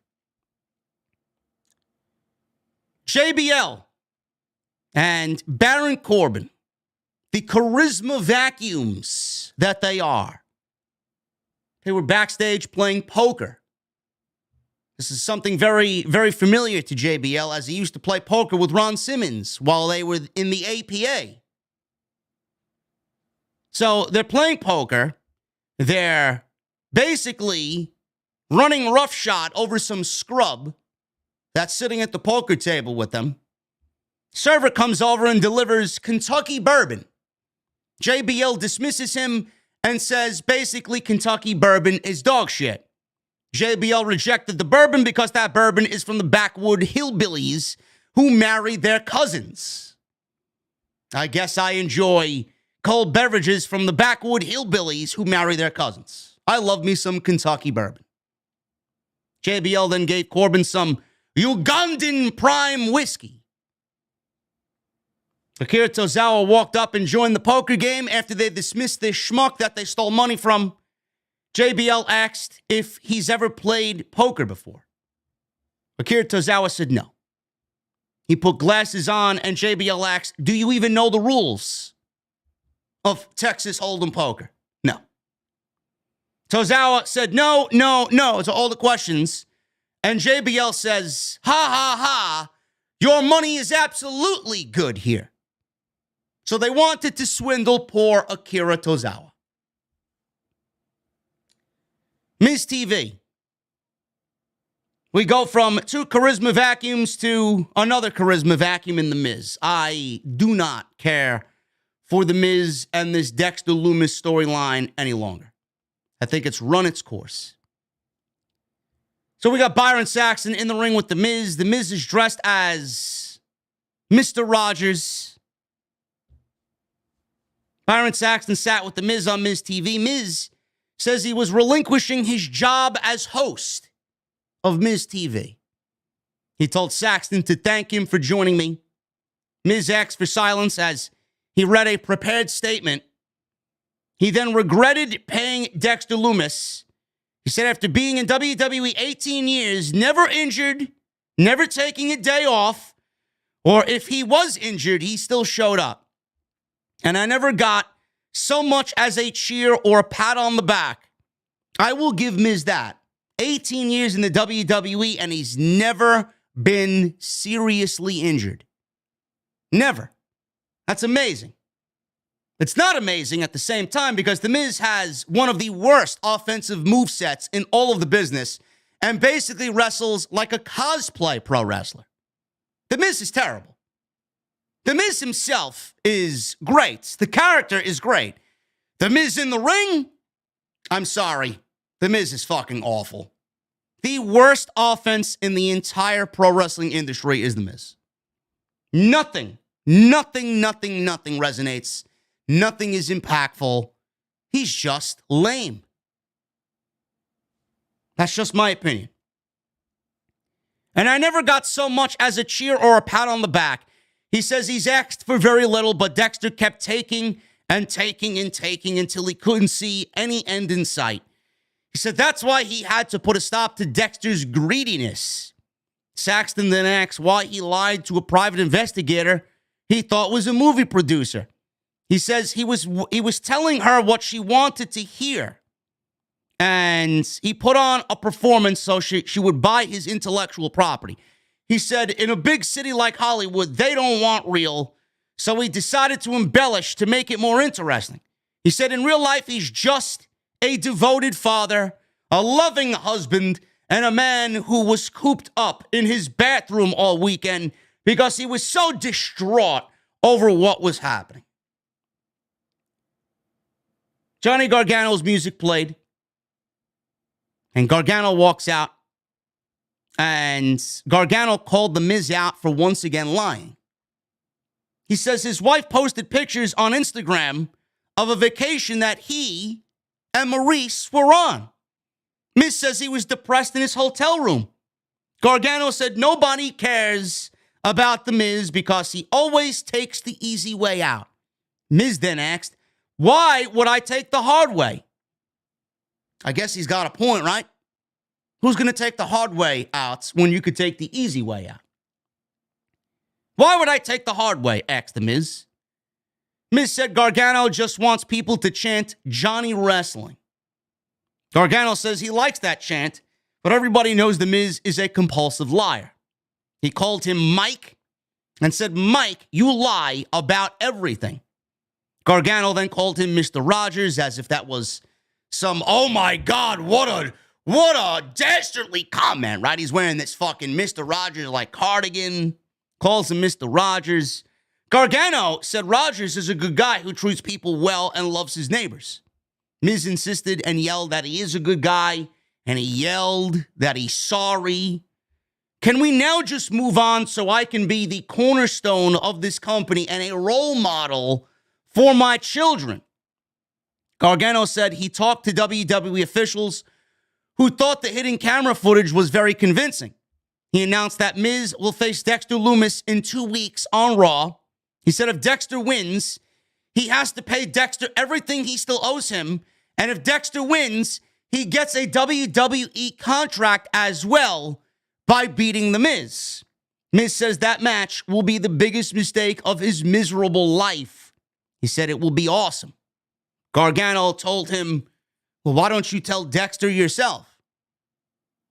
[SPEAKER 1] JBL and Baron Corbin, the charisma vacuums that they are. They were backstage playing poker. This is something very, very familiar to JBL, as he used to play poker with Ron Simmons while they were in the APA. So they're playing poker. They're basically running roughshod over some scrub that's sitting at the poker table with them. Server comes over and delivers Kentucky bourbon. JBL dismisses him and says basically Kentucky bourbon is dog shit. JBL rejected the bourbon because that bourbon is from the backwood hillbillies who married their cousins. I guess I enjoy cold beverages from the backwood hillbillies who marry their cousins. I love me some Kentucky bourbon. JBL then gave Corbin some Ugandan prime whiskey. Akira Tozawa walked up and joined the poker game after they dismissed this schmuck that they stole money from. JBL asked if he's ever played poker before. Akira Tozawa said no. He put glasses on, and JBL asked, do you even know the rules of Texas Hold'em poker? No. Tozawa said no to all the questions. And JBL says, ha ha ha, your money is absolutely good here. So they wanted to swindle poor Akira Tozawa. MIZ TV. We go from 2 charisma vacuums to another charisma vacuum in the Miz. I do not care for the Miz and this Dexter Lumis storyline any longer. I think it's run its course. So we got Byron Saxton in the ring with the Miz. The Miz is dressed as Mr. Rogers. Byron Saxton sat with the Miz on MIZ TV. Miz says he was relinquishing his job as host of MIZ TV. He told Saxton to thank him for joining me. Miz asked for silence as he read a prepared statement. He then regretted paying Dexter Lumis. He said after being in WWE 18 years, never injured, never taking a day off, or if he was injured, he still showed up. And I never got so much as a cheer or a pat on the back. I will give Miz that. 18 years in the WWE, and he's never been seriously injured. Never. That's amazing. It's not amazing at the same time because The Miz has one of the worst offensive movesets in all of the business and basically wrestles like a cosplay pro wrestler. The Miz is terrible. The Miz himself is great. The character is great. The Miz in the ring, I'm sorry. The Miz is fucking awful. The worst offense in the entire pro wrestling industry is The Miz. Nothing resonates. Nothing is impactful. He's just lame. That's just my opinion. And I never got so much as a cheer or a pat on the back. He says he's asked for very little, but Dexter kept taking and taking and taking until he couldn't see any end in sight. He said that's why he had to put a stop to Dexter's greediness. Saxton then asks why he lied to a private investigator he thought was a movie producer. He says he was telling her what she wanted to hear. And he put on a performance so she would buy his intellectual property. He said, in a big city like Hollywood, they don't want real, so he decided to embellish to make it more interesting. He said, in real life, he's just a devoted father, a loving husband, and a man who was cooped up in his bathroom all weekend because he was so distraught over what was happening. Johnny Gargano's music played. And Gargano walks out, and Gargano called The Miz out for once again lying. He says his wife posted pictures on Instagram of a vacation that he and Maurice were on. Miz says he was depressed in his hotel room. Gargano said nobody cares about The Miz because he always takes the easy way out. Miz then asked, why would I take the hard way? I guess he's got a point, right? Who's going to take the hard way out when you could take the easy way out? Why would I take the hard way? Asked The Miz. Miz said Gargano just wants people to chant Johnny Wrestling. Gargano says he likes that chant, but everybody knows The Miz is a compulsive liar. He called him Mike and said, Mike, you lie about everything. Gargano then called him Mr. Rogers as if that was some, oh my God, what a dastardly comment, right? He's wearing this fucking Mr. Rogers like cardigan, calls him Mr. Rogers. Gargano said Rogers is a good guy who treats people well and loves his neighbors. Miz insisted and yelled that he is a good guy, and he yelled that he's sorry. Can we now just move on so I can be the cornerstone of this company and a role model for my children? Gargano said he talked to WWE officials who thought the hidden camera footage was very convincing. He announced that Miz will face Dexter Lumis in 2 weeks on Raw. He said if Dexter wins, he has to pay Dexter everything he still owes him. And if Dexter wins, he gets a WWE contract as well by beating The Miz. Miz says that match will be the biggest mistake of his miserable life. He said it will be awesome. Gargano told him, well, why don't you tell Dexter yourself?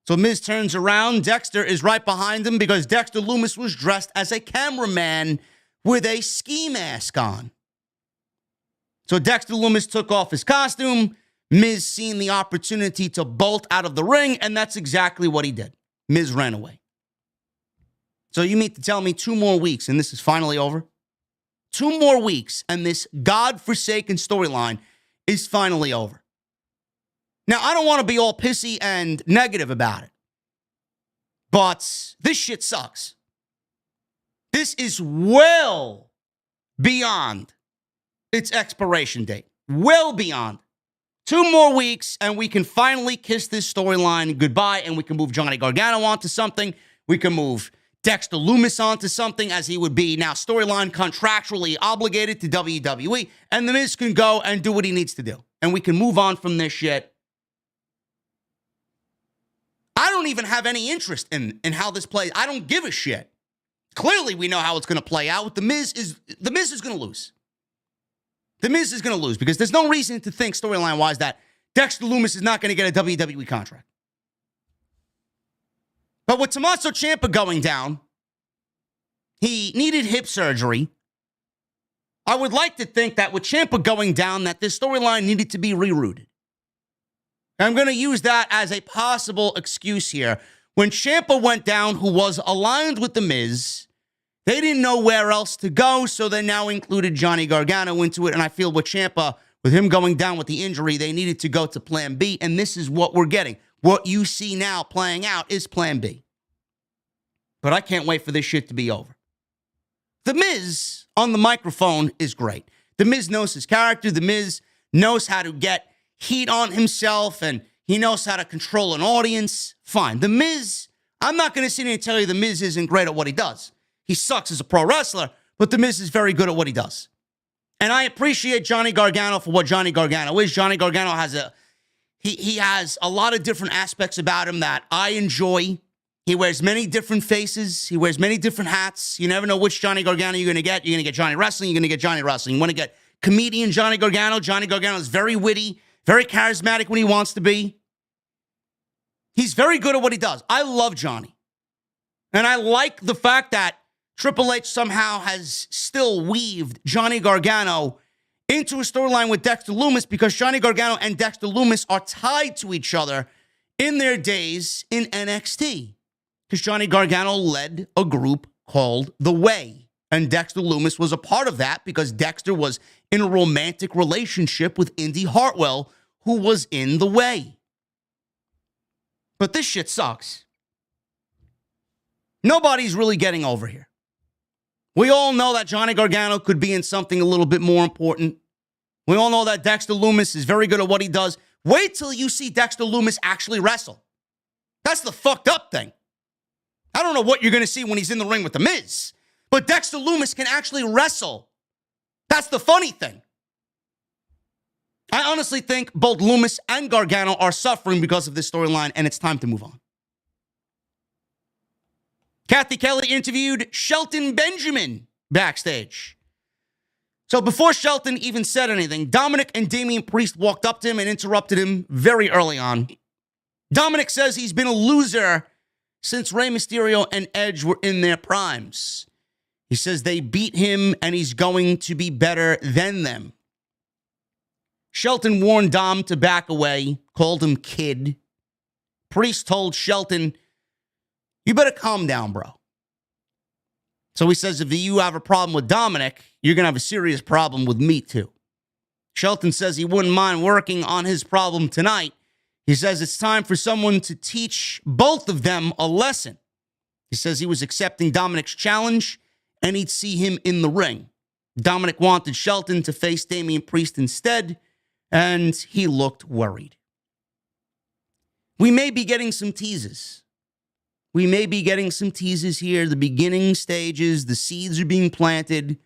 [SPEAKER 1] So Miz turns around. Dexter is right behind him because Dexter Lumis was dressed as a cameraman with a ski mask on. So Dexter Lumis took off his costume. Miz seen the opportunity to bolt out of the ring, and that's exactly what he did. Miz ran away. So you mean to tell me 2 more weeks and this is finally over? 2 more weeks and this godforsaken storyline is finally over. Now, I don't want to be all pissy and negative about it, but this shit sucks. This is well beyond its expiration date. Well beyond. 2 more weeks, and we can finally kiss this storyline goodbye, and we can move Johnny Gargano onto something. We can move Dexter Lumis onto something, as he would be now storyline contractually obligated to WWE, and The Miz can go and do what he needs to do. And we can move on from this shit. I don't even have any interest in how this plays. I don't give a shit. Clearly, we know how it's going to play out. The Miz is going to lose. The Miz is going to lose because there's no reason to think storyline-wise that Dexter Lumis is not going to get a WWE contract. But with Tommaso Ciampa going down, he needed hip surgery. I would like to think that with Ciampa going down, that this storyline needed to be rerouted. I'm going to use that as a possible excuse here. When Ciampa went down, who was aligned with The Miz, They didn't know where else to go, so they now included Johnny Gargano into it. And I feel with Ciampa, with him going down with the injury, they needed to go to plan B. And this is what we're getting. What you see now playing out is plan B. But I can't wait for this shit to be over. The Miz on the microphone is great. The Miz knows his character. The Miz knows how to get heat on himself, and he knows how to control an audience. Fine. The Miz, I'm not going to sit here and tell you the Miz isn't great at what he does. He sucks as a pro wrestler, but the Miz is very good at what he does. And I appreciate Johnny Gargano for what Johnny Gargano is. Johnny Gargano has he has a lot of different aspects about him that I enjoy. He wears many different faces. He wears many different hats. You never know which Johnny Gargano you're going to get. You're going to get Johnny Wrestling. You're going to get Johnny Wrestling. You want to get comedian Johnny Gargano. Johnny Gargano is very witty, very charismatic when he wants to be. He's very good at what he does. I love Johnny. And I like the fact that Triple H somehow has still weaved Johnny Gargano into a storyline with Dexter Lumis, because Johnny Gargano and Dexter Lumis are tied to each other in their days in NXT. Because Johnny Gargano led a group called The Way. And Dexter Lumis was a part of that because Dexter was in a romantic relationship with Indy Hartwell, who was in The Way. But this shit sucks. Nobody's really getting over here. We all know that Johnny Gargano could be in something a little bit more important. We all know that Dexter Lumis is very good at what he does. Wait till you see Dexter Lumis actually wrestle. That's the fucked up thing. I don't know what you're going to see when he's in the ring with The Miz, but Dexter Lumis can actually wrestle. That's the funny thing. I honestly think both Lumis and Gargano are suffering because of this storyline, and it's time to move on. Kathy Kelly interviewed Shelton Benjamin backstage. So before Shelton even said anything, Dominic and Damian Priest walked up to him and interrupted him very early on. Dominic says he's been a loser since Rey Mysterio and Edge were in their primes. He says they beat him and he's going to be better than them. Shelton warned Dom to back away, called him kid. Priest told Shelton, "You better calm down, bro." So he says if you have a problem with Dominic, you're going to have a serious problem with me too. Shelton says he wouldn't mind working on his problem tonight. He says it's time for someone to teach both of them a lesson. He says he was accepting Dominic's challenge and he'd see him in the ring. Dominic wanted Shelton to face Damian Priest instead, and he looked worried. We may be getting some teases. We may be getting some teases here. The beginning stages, the seeds are being planted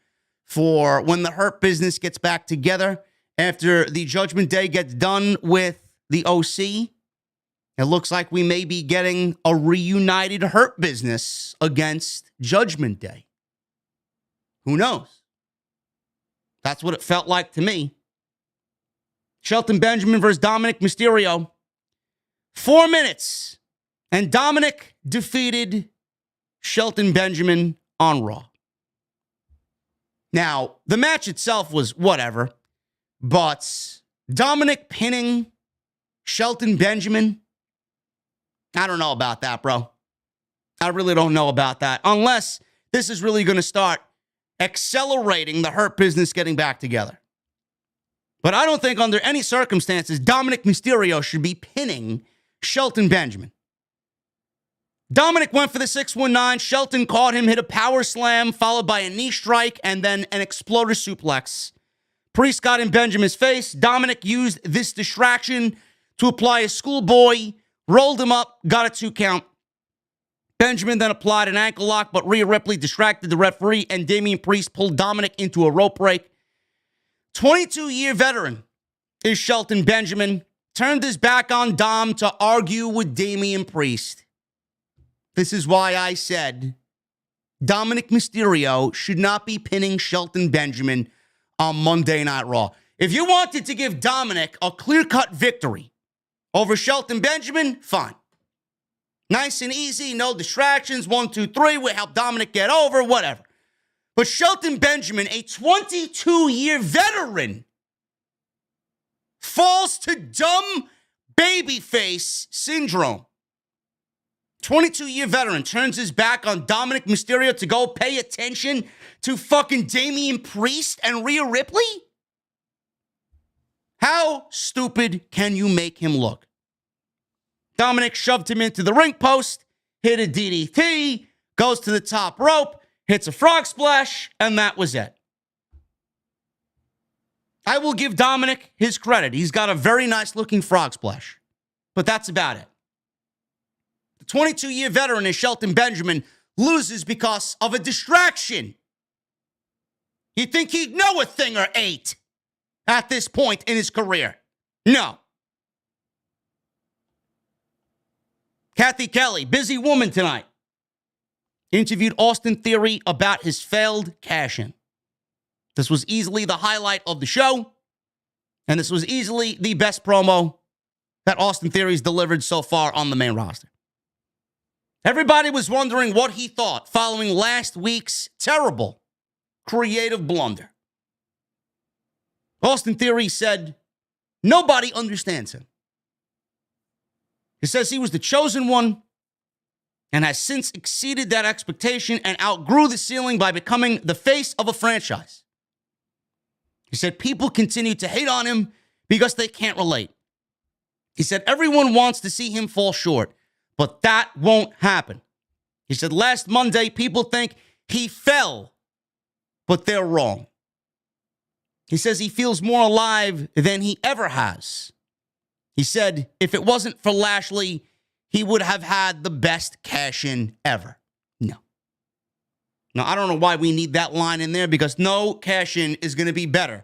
[SPEAKER 1] for when the Hurt Business gets back together after the Judgment Day gets done with the OC. It looks like we may be getting a reunited Hurt Business against Judgment Day. Who knows? That's what it felt like to me. Shelton Benjamin versus Dominic Mysterio. 4 minutes. And Dominic defeated Shelton Benjamin on Raw. Now, the match itself was whatever, but Dominic pinning Shelton Benjamin, I don't know about that, bro. I really don't know about that. Unless this is really going to start accelerating the Hurt Business getting back together. But I don't think under any circumstances Dominic Mysterio should be pinning Shelton Benjamin. Dominic went for the 619. Shelton caught him, hit a power slam, followed by a knee strike, and then an exploder suplex. Priest got in Benjamin's face. Dominic used this distraction to apply a schoolboy, rolled him up, got a 2 count. Benjamin then applied an ankle lock, but Rhea Ripley distracted the referee, and Damian Priest pulled Dominic into a rope break. 22-year veteran is Shelton Benjamin. Turned his back on Dom to argue with Damian Priest. This is why I said Dominic Mysterio should not be pinning Shelton Benjamin on Monday Night Raw. If you wanted to give Dominic a clear-cut victory over Shelton Benjamin, fine. Nice and easy, no distractions, 1, 2, 3, we help Dominic get over, whatever. But Shelton Benjamin, a 22-year veteran, falls to dumb babyface syndrome. 22-year veteran turns his back on Dominic Mysterio to go pay attention to fucking Damian Priest and Rhea Ripley? How stupid can you make him look? Dominic shoved him into the ring post, hit a DDT, goes to the top rope, hits a frog splash, and that was it. I will give Dominic his credit. He's got a very nice looking frog splash, but that's about it. The 22-year veteran is Shelton Benjamin loses because of a distraction. You'd think he'd know a thing or eight at this point in his career. No. Kathy Kelly, busy woman tonight, interviewed Austin Theory about his failed cash-in. This was easily the highlight of the show, and this was easily the best promo that Austin Theory's delivered so far on the main roster. Everybody was wondering what he thought following last week's terrible creative blunder. Austin Theory said, nobody understands him. He says he was the chosen one and has since exceeded that expectation and outgrew the ceiling by becoming the face of a franchise. He said people continue to hate on him because they can't relate. He said everyone wants to see him fall short, but that won't happen. He said last Monday people think he fell, but they're wrong. He says he feels more alive than he ever has. He said if it wasn't for Lashley, he would have had the best cash-in ever. No. Now, I don't know why we need that line in there because no cash-in is going to be better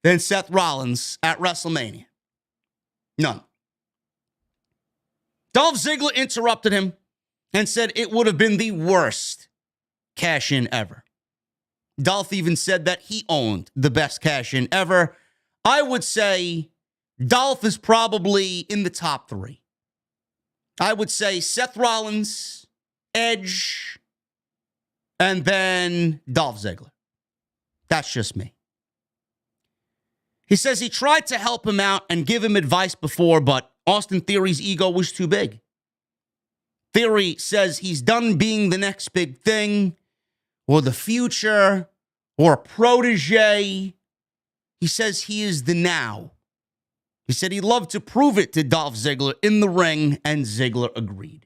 [SPEAKER 1] than Seth Rollins at WrestleMania. None. Dolph Ziggler interrupted him and said it would have been the worst cash-in ever. Dolph even said that he owned the best cash-in ever. I would say Dolph is probably in the top three. I would say Seth Rollins, Edge, and then Dolph Ziggler. That's just me. He says he tried to help him out and give him advice before, but Austin Theory's ego was too big. Theory says he's done being the next big thing or the future or a protege. He says he is the now. He said he'd love to prove it to Dolph Ziggler in the ring, and Ziggler agreed.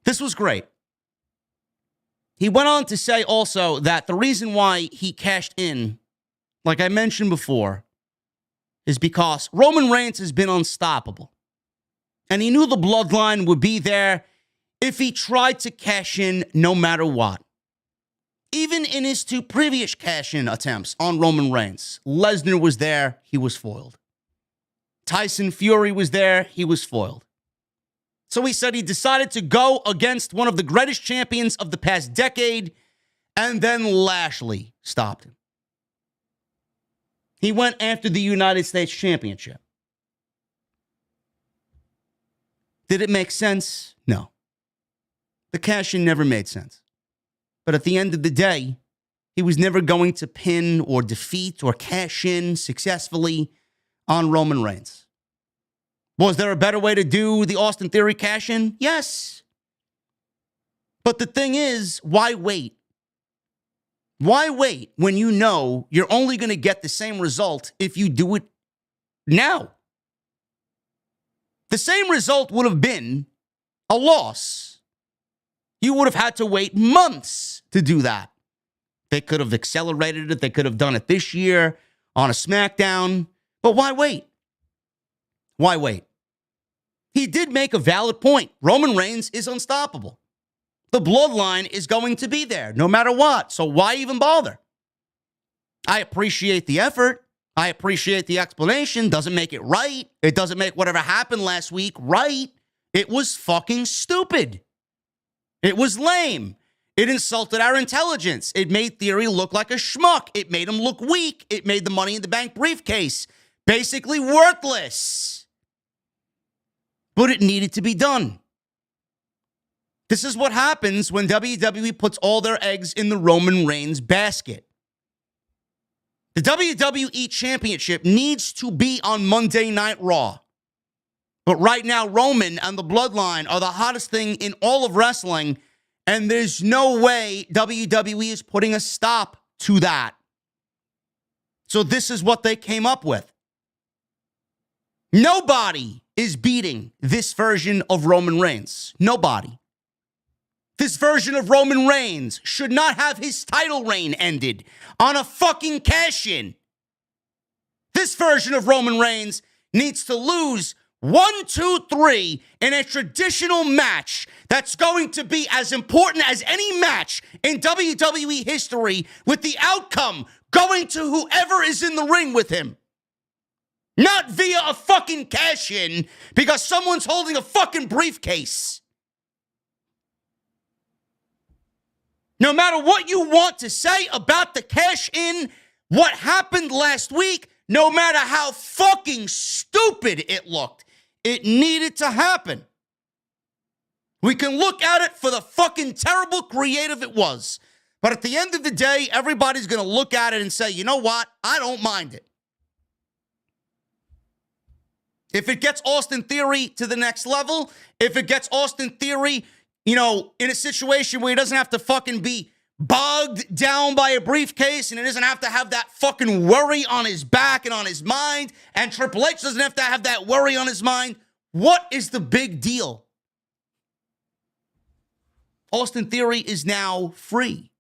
[SPEAKER 1] This was great. He went on to say also that the reason why he cashed in, like I mentioned before, is because Roman Reigns has been unstoppable. And he knew the bloodline would be there if he tried to cash in no matter what. Even in his two previous cash-in attempts on Roman Reigns, Lesnar was there, he was foiled. Tyson Fury was there, he was foiled. So he said he decided to go against one of the greatest champions of the past decade, and then Lashley stopped him. He went after the United States Championship. Did it make sense? No. The cash-in never made sense. But at the end of the day, he was never going to pin or defeat or cash in successfully on Roman Reigns. Was there a better way to do the Austin Theory cash in? Yes. But the thing is, why wait? Why wait when you know you're only going to get the same result if you do it now? The same result would have been a loss. You would have had to wait months to do that. They could have accelerated it. They could have done it this year on a SmackDown. But why wait? Why wait? He did make a valid point. Roman Reigns is unstoppable. The bloodline is going to be there no matter what. So why even bother? I appreciate the effort. I appreciate the explanation. Doesn't make it right. It doesn't make whatever happened last week right. It was fucking stupid. It was lame. It insulted our intelligence. It made Theory look like a schmuck. It made him look weak. It made the Money in the Bank briefcase basically worthless. But it needed to be done. This is what happens when WWE puts all their eggs in the Roman Reigns basket. The WWE Championship needs to be on Monday Night Raw. But right now, Roman and the Bloodline are the hottest thing in all of wrestling, and there's no way WWE is putting a stop to that. So this is what they came up with. Nobody is beating this version of Roman Reigns. Nobody. This version of Roman Reigns should not have his title reign ended on a fucking cash-in. This version of Roman Reigns needs to lose 1, 2, 3 in a traditional match that's going to be as important as any match in WWE history, with the outcome going to whoever is in the ring with him. Not via a fucking cash-in because someone's holding a fucking briefcase. No matter what you want to say about the cash-in, what happened last week, no matter how fucking stupid it looked, it needed to happen. We can look at it for the fucking terrible creative it was. But at the end of the day, everybody's going to look at it and say, you know what? I don't mind it. If it gets Austin Theory to the next level, if it gets Austin Theory, in a situation where he doesn't have to fucking be bogged down by a briefcase and he doesn't have to have that fucking worry on his back and on his mind, and Triple H doesn't have to have that worry on his mind, what is the big deal? Austin Theory is now free.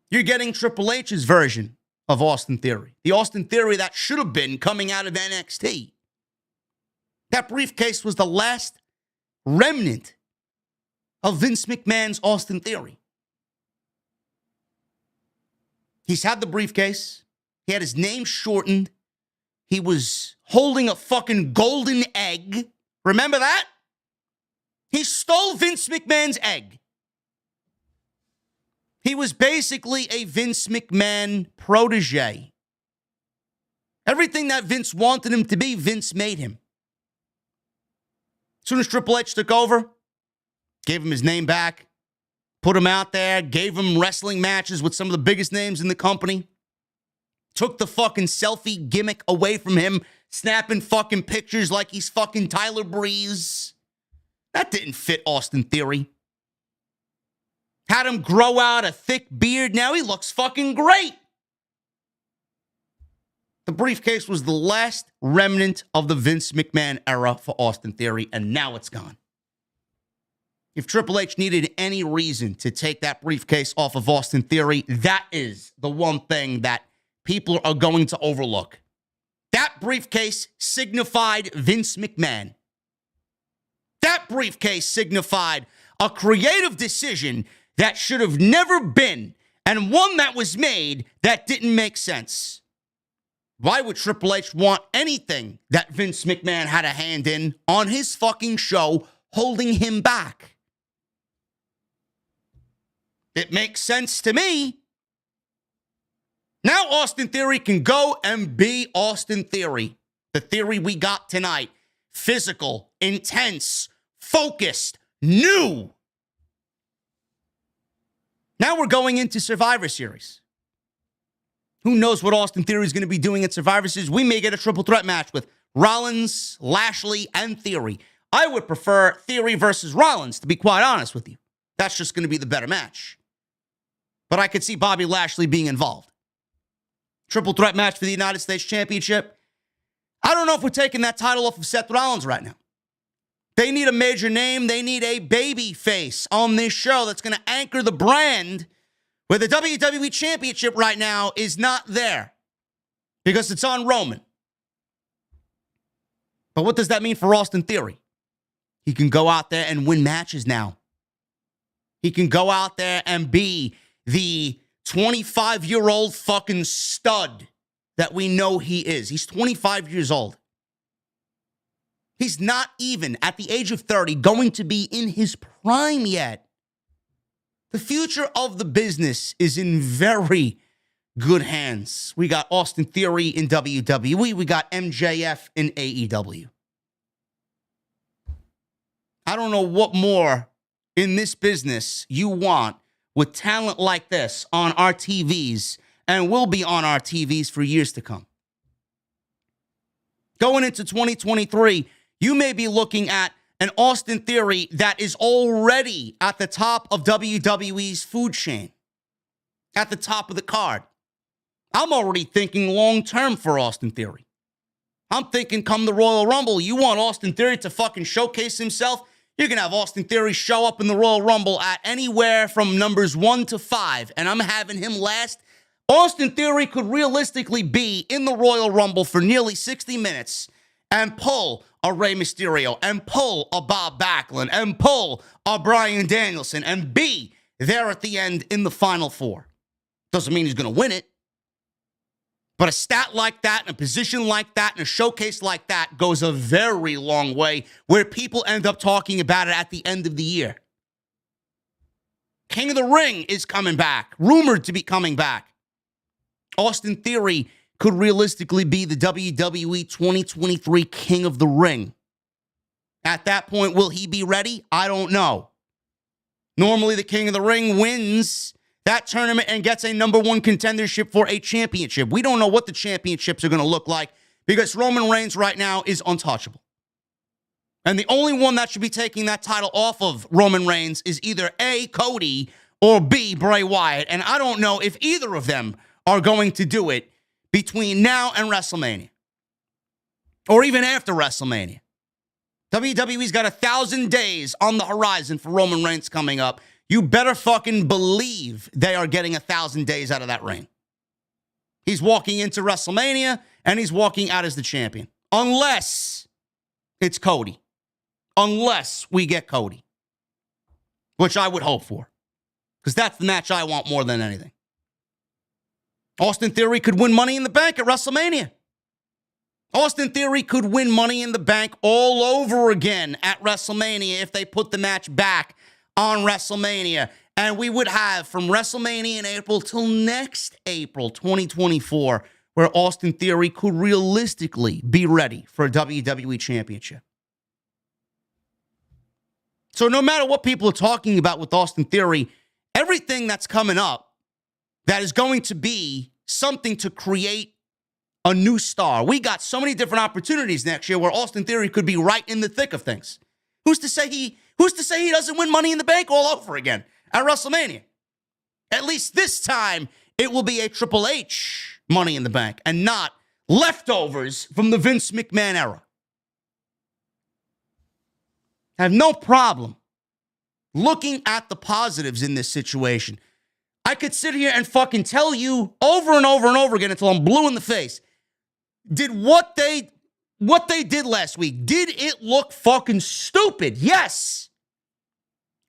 [SPEAKER 1] You're getting Triple H's version of Austin Theory. The Austin Theory that should have been coming out of NXT. That briefcase was the last remnant of Vince McMahon's Austin Theory. He's had the briefcase. He had his name shortened. He was holding a fucking golden egg. Remember that? He stole Vince McMahon's egg. He was basically a Vince McMahon protege. Everything that Vince wanted him to be, Vince made him. As soon as Triple H took over, gave him his name back, put him out there, gave him wrestling matches with some of the biggest names in the company, took the fucking selfie gimmick away from him, snapping fucking pictures like he's fucking Tyler Breeze. That didn't fit Austin Theory. Had him grow out a thick beard. Now he looks fucking great. The briefcase was the last remnant of the Vince McMahon era for Austin Theory, and now it's gone. If Triple H needed any reason to take that briefcase off of Austin Theory, that is the one thing that people are going to overlook. That briefcase signified Vince McMahon. That briefcase signified a creative decision that should have never been, and one that was made that didn't make sense. Why would Triple H want anything that Vince McMahon had a hand in on his fucking show, holding him back? It makes sense to me. Now Austin Theory can go and be Austin Theory. The Theory we got tonight. Physical, intense, focused, new. Now we're going into Survivor Series. Who knows what Austin Theory is going to be doing at Survivor Series? We may get a triple threat match with Rollins, Lashley, and Theory. I would prefer Theory versus Rollins, to be quite honest with you. That's just going to be the better match. But I could see Bobby Lashley being involved. Triple threat match for the United States Championship. I don't know if we're taking that title off of Seth Rollins right now. They need a major name. They need a baby face on this show that's going to anchor the brand, where the WWE Championship right now is not there because it's on Roman. But what does that mean for Austin Theory? He can go out there and win matches now. He can go out there and be the 25-year-old fucking stud that we know he is. He's 25 years old. He's not even, at the age of 30, going to be in his prime yet. The future of the business is in very good hands. We got Austin Theory in WWE. We got MJF in AEW. I don't know what more in this business you want with talent like this on our TVs, and will be on our TVs for years to come. going into 2023, you may be looking at an Austin Theory that is already at the top of WWE's food chain, at the top of the card. I'm already thinking long-term for Austin Theory. I'm thinking come the Royal Rumble, you want Austin Theory to fucking showcase himself? You can have Austin Theory show up in the Royal Rumble at anywhere from numbers 1 to 5, and I'm having him last. Austin Theory could realistically be in the Royal Rumble for nearly 60 minutes and pull a Rey Mysterio and pull a Bob Backlund and pull a Bryan Danielson and be there at the end in the Final Four. Doesn't mean he's going to win it. But a stat like that, and a position like that, and a showcase like that goes a very long way where people end up talking about it at the end of the year. King of the Ring is coming back, rumored to be coming back. Austin Theory could realistically be the WWE 2023 King of the Ring. At that point, will he be ready? I don't know. Normally, the King of the Ring wins that tournament and gets a number one contendership for a championship. We don't know what the championships are going to look like because Roman Reigns right now is untouchable. And the only one that should be taking that title off of Roman Reigns is either A, Cody, or B, Bray Wyatt. And I don't know if either of them are going to do it between now and WrestleMania. Or even after WrestleMania. WWE's got 1,000 days on the horizon for Roman Reigns coming up. You better fucking believe they are getting 1,000 days out of that reign. He's walking into WrestleMania, and he's walking out as the champion. Unless it's Cody. Unless we get Cody. Which I would hope for. Because that's the match I want more than anything. Austin Theory could win Money in the Bank at WrestleMania. Austin Theory could win Money in the Bank all over again at WrestleMania if they put the match back on WrestleMania. And we would have from WrestleMania in April till next April 2024, where Austin Theory could realistically be ready for a WWE Championship. So no matter what people are talking about with Austin Theory, everything that's coming up that is going to be something to create a new star. We got so many different opportunities next year where Austin Theory could be right in the thick of things. Who's to say he doesn't win Money in the Bank all over again at WrestleMania? At least this time, it will be a Triple H Money in the Bank and not leftovers from the Vince McMahon era. I have no problem looking at the positives in this situation. I could sit here and fucking tell you over and over and over again until I'm blue in the face. Did what they did last week, did it look fucking stupid? Yes.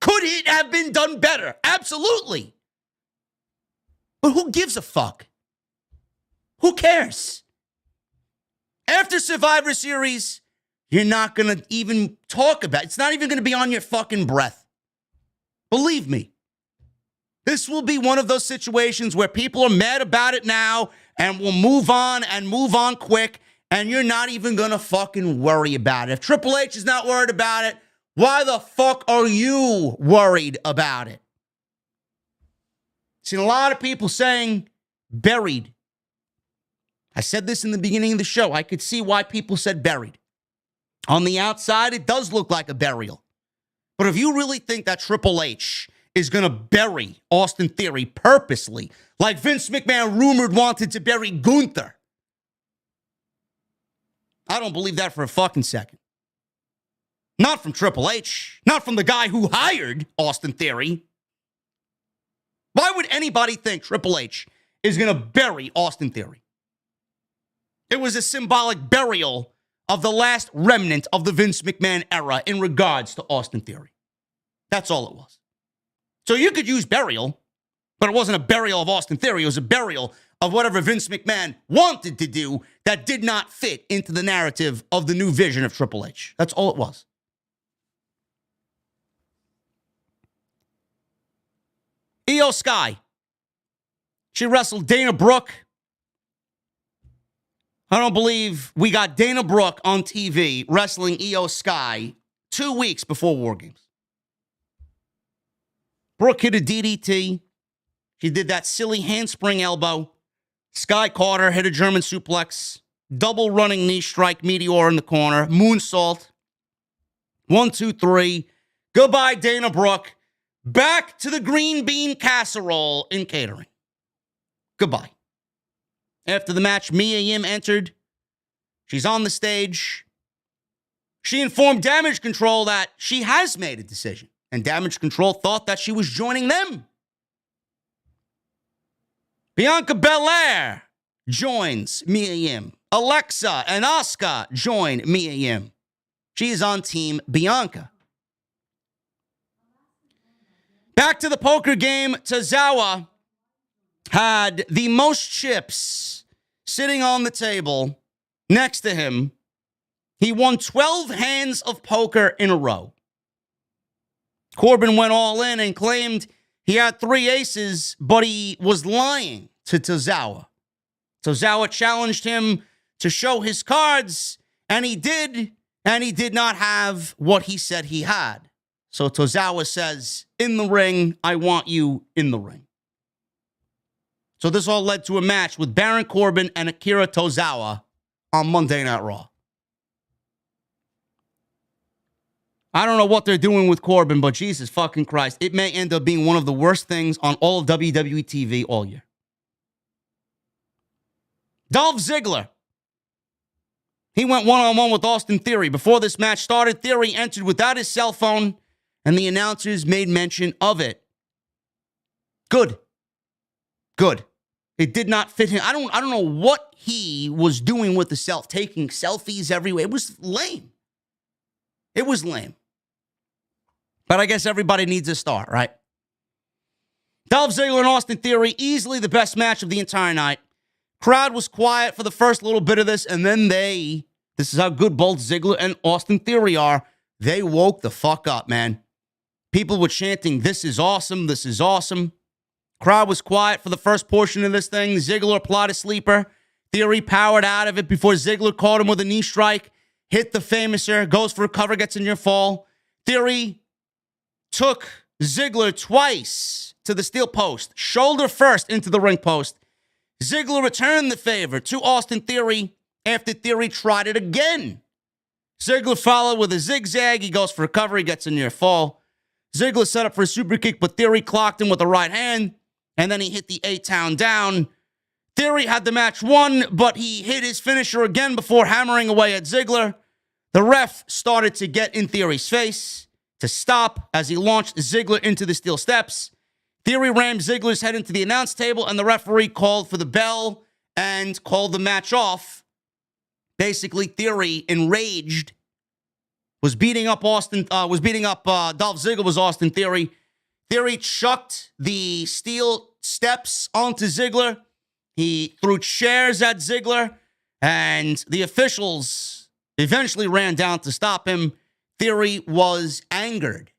[SPEAKER 1] Could it have been done better? Absolutely. But who gives a fuck? Who cares? After Survivor Series, you're not going to even talk about it. It's not even going to be on your fucking breath. Believe me. This will be one of those situations where people are mad about it now and will move on quick, and you're not even going to fucking worry about it. If Triple H is not worried about it, why the fuck are you worried about it? Seen a lot of people saying buried. I said this in the beginning of the show. I could see why people said buried. On the outside, it does look like a burial. But if you really think that Triple H is going to bury Austin Theory purposely, like Vince McMahon rumored wanted to bury Gunther, I don't believe that for a fucking second. Not from Triple H. Not from the guy who hired Austin Theory. Why would anybody think Triple H is going to bury Austin Theory? It was a symbolic burial of the last remnant of the Vince McMahon era in regards to Austin Theory. That's all it was. So you could use burial, but it wasn't a burial of Austin Theory. It was a burial of whatever Vince McMahon wanted to do that did not fit into the narrative of the new vision of Triple H. That's all it was. IYO SKY. She wrestled Dana Brooke. I don't believe we got Dana Brooke on TV wrestling IYO SKY 2 weeks before War Games. Brooke hit a DDT. She did that silly handspring elbow. Sky caught her, hit a German suplex. double running knee strike, meteor in the corner, moonsault. 1, 2, 3. Goodbye, Dana Brooke. Back to the green bean casserole in catering. Goodbye. After the match, Mia Yim entered. She's on the stage. She informed Damage Control that she has made a decision, and Damage Control thought that she was joining them. Bianca Belair joins Mia Yim. Alexa and Asuka join Mia Yim. She is on Team Bianca. Back to the poker game, Tozawa had the most chips sitting on the table next to him. He won 12 hands of poker in a row. Corbin went all in and claimed he had 3 aces, but he was lying to Tozawa. Tozawa challenged him to show his cards, and he did not have what he said he had. So Tozawa says, in the ring, I want you in the ring. So this all led to a match with Baron Corbin and Akira Tozawa on Monday Night Raw. I don't know what they're doing with Corbin, but Jesus fucking Christ, it may end up being one of the worst things on all of WWE TV all year. Dolph Ziggler. He went one-on-one with Austin Theory. Before this match started, Theory entered without his cell phone, and the announcers made mention of it. Good. It did not fit him. I don't know what he was doing with the taking selfies everywhere. It was lame. But I guess everybody needs a star, right? Dolph Ziggler and Austin Theory, easily the best match of the entire night. Crowd was quiet for the first little bit of this, and then this is how good both Ziggler and Austin Theory are, they woke the fuck up, man. People were chanting, this is awesome, this is awesome. Crowd was quiet for the first portion of this thing. Ziggler applied a sleeper. Theory powered out of it before Ziggler caught him with a knee strike. Hit the Famouser, goes for a cover, gets in your fall. Theory took Ziggler twice to the steel post. Shoulder first into the ring post. Ziggler returned the favor to Austin Theory after Theory tried it again. Ziggler followed with a zigzag. He goes for a cover. He gets a near fall. Ziggler set up for a super kick, but Theory clocked him with the right hand, and then he hit the A-Town down. Theory had the match won, but he hit his finisher again before hammering away at Ziggler. The ref started to get in Theory's face to stop as he launched Ziggler into the steel steps. Theory rammed Ziggler's head into the announce table, and the referee called for the bell and called the match off. Basically, Theory, enraged, was beating up Dolph Ziggler, was Austin Theory. Theory chucked the steel steps onto Ziggler. He threw chairs at Ziggler, and the officials eventually ran down to stop him. Theory was angered.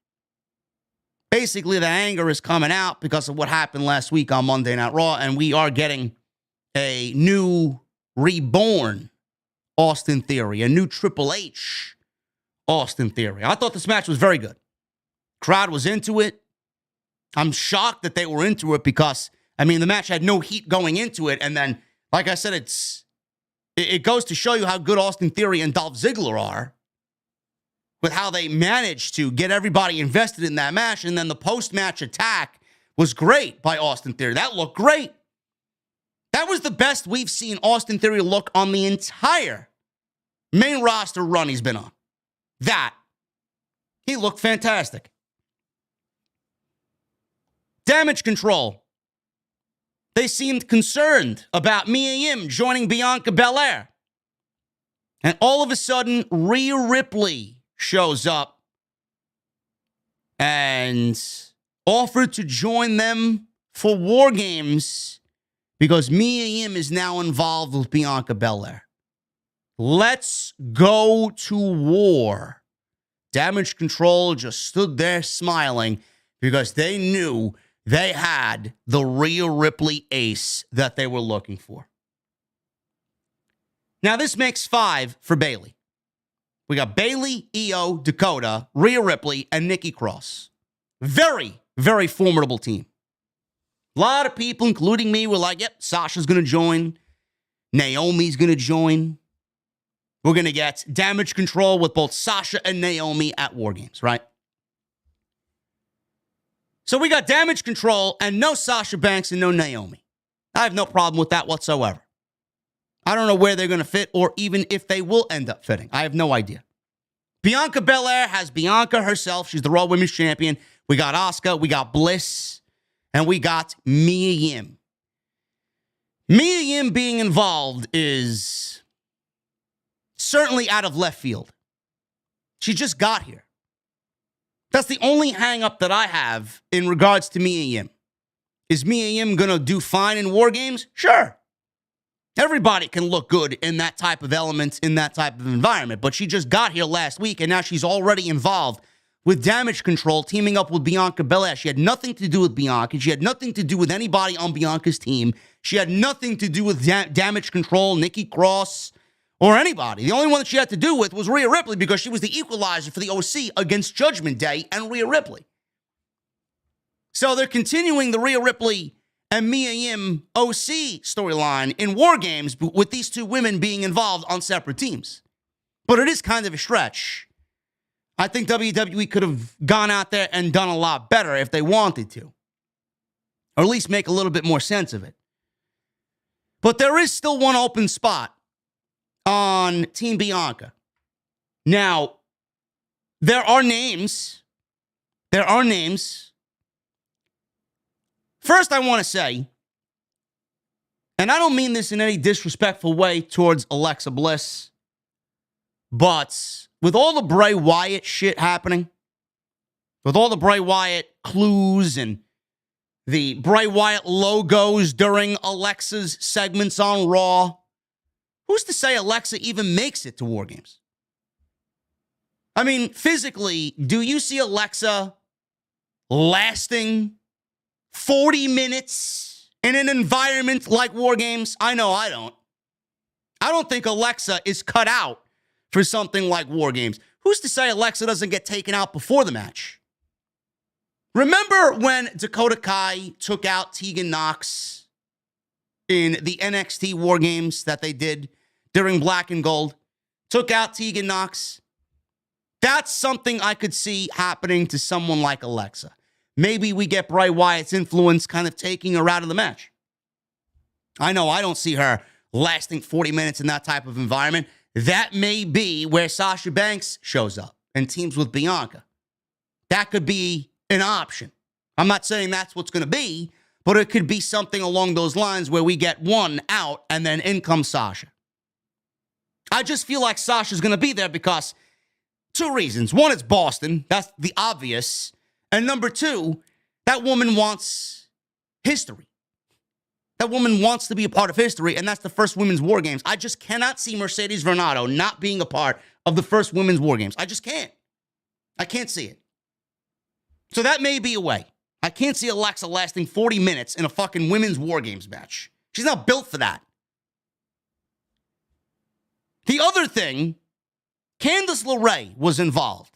[SPEAKER 1] Basically, the anger is coming out because of what happened last week on Monday Night Raw, and we are getting a new, reborn Austin Theory, a new Triple H Austin Theory. I thought this match was very good. Crowd was into it. I'm shocked that they were into it because, the match had no heat going into it, and then, like I said, it goes to show you how good Austin Theory and Dolph Ziggler are, with how they managed to get everybody invested in that match. And then the post-match attack was great by Austin Theory. That looked great. That was the best we've seen Austin Theory look on the entire main roster run he's been on. He looked fantastic. Damage Control. They seemed concerned about Mia Yim joining Bianca Belair. And all of a sudden, Rhea Ripley shows up and offered to join them for War Games because Mia Yim is now involved with Bianca Belair. Let's go to war. Damage Control just stood there smiling because they knew they had the Rhea Ripley ace that they were looking for. Now, this makes 5 for Bayley. We got Bayley, Io, Dakota, Rhea Ripley, and Nikki Cross. Very, very formidable team. A lot of people, including me, were like, yep, Sasha's going to join. Naomi's going to join. we're going to get Damage Control with both Sasha and Naomi at War Games, right? So we got Damage Control and no Sasha Banks and no Naomi. I have no problem with that whatsoever. I don't know where they're going to fit or even if they will end up fitting. I have no idea. Bianca Belair has Bianca herself. She's the Raw Women's Champion. We got Asuka, we got Bliss, and we got Mia Yim. Mia Yim being involved is certainly out of left field. She just got here. That's the only hang-up that I have in regards to Mia Yim. Is Mia Yim going to do fine in War Games? Sure. Everybody can look good in that type of element, in that type of environment. But she just got here last week, and now she's already involved with Damage Control, teaming up with Bianca Belair. She had nothing to do with Bianca. She had nothing to do with anybody on Bianca's team. She had nothing to do with Damage Control, Nikki Cross, or anybody. The only one that she had to do with was Rhea Ripley because she was the equalizer for the OC against Judgment Day and Rhea Ripley. So they're continuing the Rhea Ripley and Mia Yim OC storyline in War Games with these two women being involved on separate teams. But it is kind of a stretch. I think WWE could have gone out there and done a lot better if they wanted to. Or at least make a little bit more sense of it. But there is still one open spot on Team Bianca. Now, there are names. First, I want to say, and I don't mean this in any disrespectful way towards Alexa Bliss, but with all the Bray Wyatt shit happening, with all the Bray Wyatt clues and the Bray Wyatt logos during Alexa's segments on Raw, who's to say Alexa even makes it to War Games? I mean, physically, do you see Alexa lasting 40 minutes in an environment like War Games? I know I don't. I don't think Alexa is cut out for something like War Games. Who's to say Alexa doesn't get taken out before the match? Remember when Dakota Kai took out Tegan Nox in the NXT War Games that they did during Black and Gold? Took out Tegan Nox. That's something I could see happening to someone like Alexa. Maybe we get Bray Wyatt's influence kind of taking her out of the match. I know I don't see her lasting 40 minutes in that type of environment. That may be where Sasha Banks shows up and teams with Bianca. That could be an option. I'm not saying that's what's going to be, but it could be something along those lines where we get one out and then in comes Sasha. I just feel like Sasha's going to be there because two reasons. One, it's Boston. That's the obvious. And number two, that woman wants history. That woman wants to be a part of history, and that's the first Women's War Games. I just cannot see Mercedes Varnado not being a part of the first Women's War Games. I just can't. I can't see it. So that may be a way. I can't see Alexa lasting 40 minutes in a fucking Women's War Games match. She's not built for that. The other thing, Candice LeRae was involved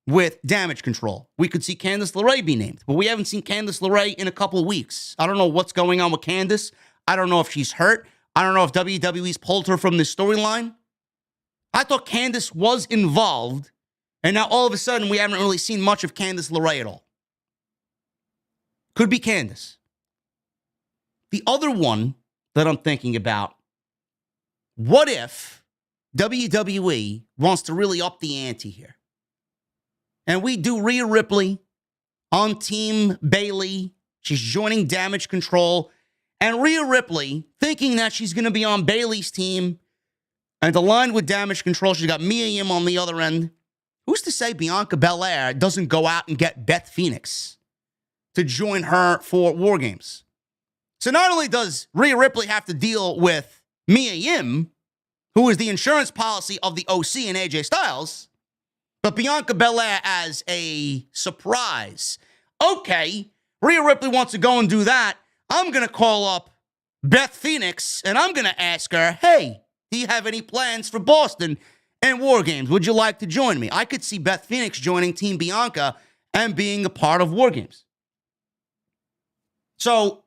[SPEAKER 1] with Damage Control. We could see Candice LeRae be named, but we haven't seen Candice LeRae in a couple of weeks. I don't know what's going on with Candice. I don't know if she's hurt. I don't know if WWE's pulled her from this storyline. I thought Candice was involved, and now all of a sudden we haven't really seen much of Candice LeRae at all. Could be Candice. The other one that I'm thinking about, what if WWE wants to really up the ante here? And we do Rhea Ripley on Team Bayley. She's joining Damage Control. And Rhea Ripley, thinking that she's going to be on Bayley's team and aligned with Damage Control, she's got Mia Yim on the other end. Who's to say Bianca Belair doesn't go out and get Beth Phoenix to join her for War Games? So not only does Rhea Ripley have to deal with Mia Yim, who is the insurance policy of the OC and AJ Styles, but Bianca Belair as a surprise. Okay, Rhea Ripley wants to go and do that. I'm going to call up Beth Phoenix, and I'm going to ask her, hey, do you have any plans for Boston and War Games? Would you like to join me? I could see Beth Phoenix joining Team Bianca and being a part of War Games. So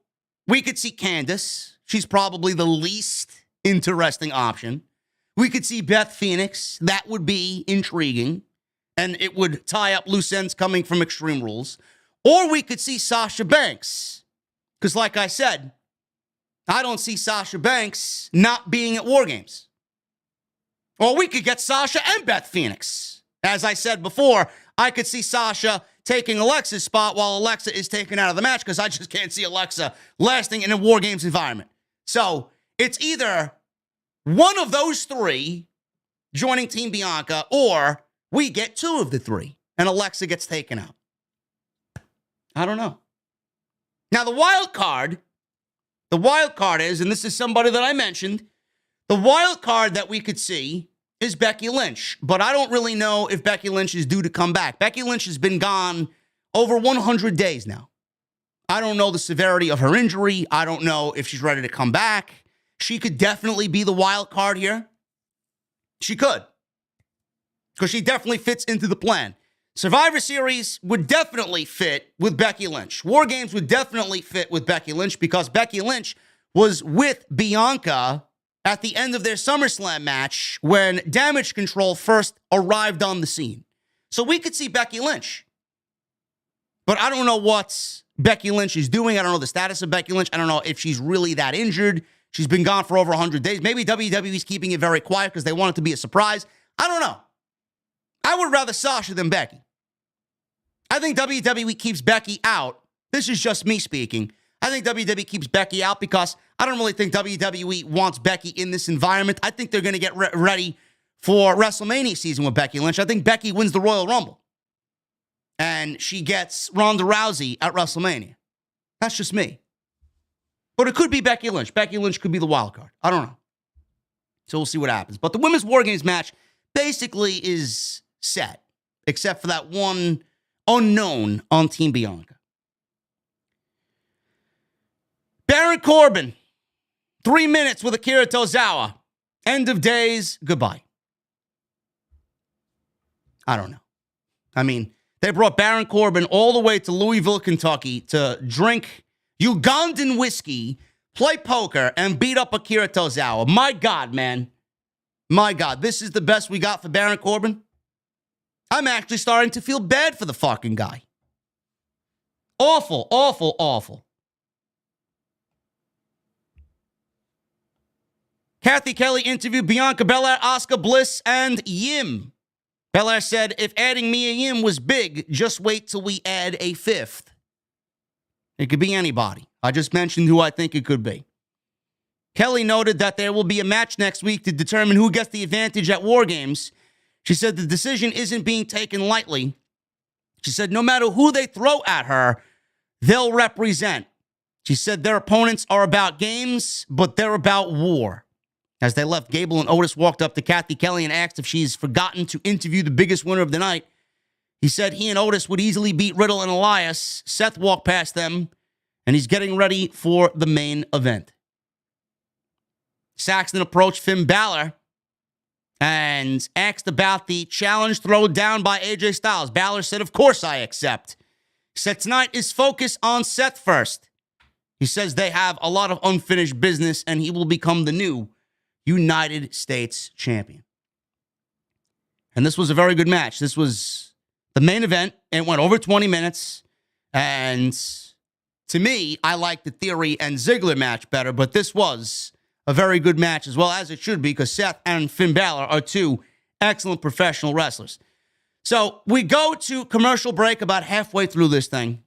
[SPEAKER 1] we could see Candice. She's probably the least interesting option. We could see Beth Phoenix. That would be intriguing. And it would tie up loose ends coming from Extreme Rules. Or we could see Sasha Banks. Because like I said, I don't see Sasha Banks not being at War Games. Or we could get Sasha and Beth Phoenix. As I said before, I could see Sasha taking Alexa's spot while Alexa is taken out of the match because I just can't see Alexa lasting in a War Games environment. So it's either one of those three joining Team Bianca or we get two of the three and Alexa gets taken out. I don't know. Now, the wild card is, and this is somebody that I mentioned, the wild card that we could see is Becky Lynch. But I don't really know if Becky Lynch is due to come back. Becky Lynch has been gone over 100 days now. I don't know the severity of her injury. I don't know if she's ready to come back. She could definitely be the wild card here. She could. Because she definitely fits into the plan. Survivor Series would definitely fit with Becky Lynch. War Games would definitely fit with Becky Lynch because Becky Lynch was with Bianca at the end of their SummerSlam match when Damage Control first arrived on the scene. So we could see Becky Lynch. But I don't know what Becky Lynch is doing. I don't know the status of Becky Lynch. I don't know if she's really that injured. She's been gone for over 100 days. Maybe WWE's keeping it very quiet because they want it to be a surprise. I don't know. I would rather Sasha than Becky. I think WWE keeps Becky out. This is just me speaking. I think WWE keeps Becky out because I don't really think WWE wants Becky in this environment. I think they're going to get ready for WrestleMania season with Becky Lynch. I think Becky wins the Royal Rumble. And she gets Ronda Rousey at WrestleMania. That's just me. But it could be Becky Lynch. Becky Lynch could be the wild card. I don't know. So we'll see what happens. But the Women's War Games match basically is set, except for that one unknown on Team Bianca. Baron Corbin, 3 minutes with Akira Tozawa. End of days, goodbye. I don't know. I mean, they brought Baron Corbin all the way to Louisville, Kentucky to drink Ugandan whiskey, play poker, and beat up Akira Tozawa. My God, man. My God, this is the best we got for Baron Corbin? I'm actually starting to feel bad for the fucking guy. Awful, awful, awful. Kathy Kelly interviewed Bianca Belair, Asuka Bliss, and Yim. Belair said, if adding Mia Yim was big, just wait till we add a fifth. It could be anybody. I just mentioned who I think it could be. Kelly noted that there will be a match next week to determine who gets the advantage at War Games. She said the decision isn't being taken lightly. She said no matter who they throw at her, they'll represent. She said their opponents are about games, but they're about war. As they left, Gable and Otis walked up to Kathy Kelly and asked if she's forgotten to interview the biggest winner of the night. He said he and Otis would easily beat Riddle and Elias. Seth walked past them, and he's getting ready for the main event. Saxton approached Finn Balor and asked about the challenge thrown down by AJ Styles. Balor said, of course I accept. He said tonight is focus on Seth first. He says they have a lot of unfinished business, and he will become the new United States champion. And this was a very good match. This was the main event. It went over 20 minutes. And to me, I like the Theory and Ziggler match better, but this was a very good match as well, as it should be, because Seth and Finn Balor are two excellent professional wrestlers. So we go to commercial break about halfway through this thing,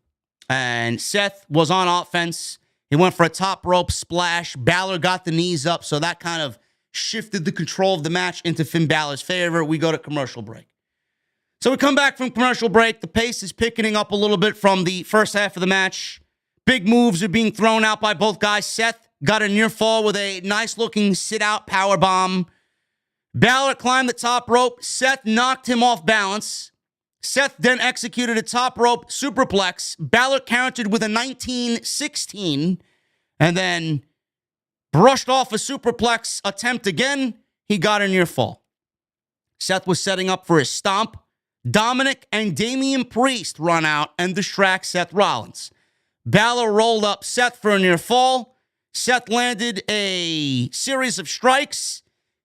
[SPEAKER 1] and Seth was on offense. He went for a top rope splash. Balor got the knees up, so that kind of shifted the control of the match into Finn Balor's favor. We go to commercial break. So we come back from commercial break. The pace is picking up a little bit from the first half of the match. Big moves are being thrown out by both guys. Seth got a near fall with a nice-looking sit-out powerbomb. Balor climbed the top rope. Seth knocked him off balance. Seth then executed a top rope superplex. Balor countered with a 1916 and then brushed off a superplex attempt again. He got a near fall. Seth was setting up for his stomp. Dominic and Damian Priest run out and distract Seth Rollins. Balor rolled up Seth for a near fall. Seth landed a series of strikes.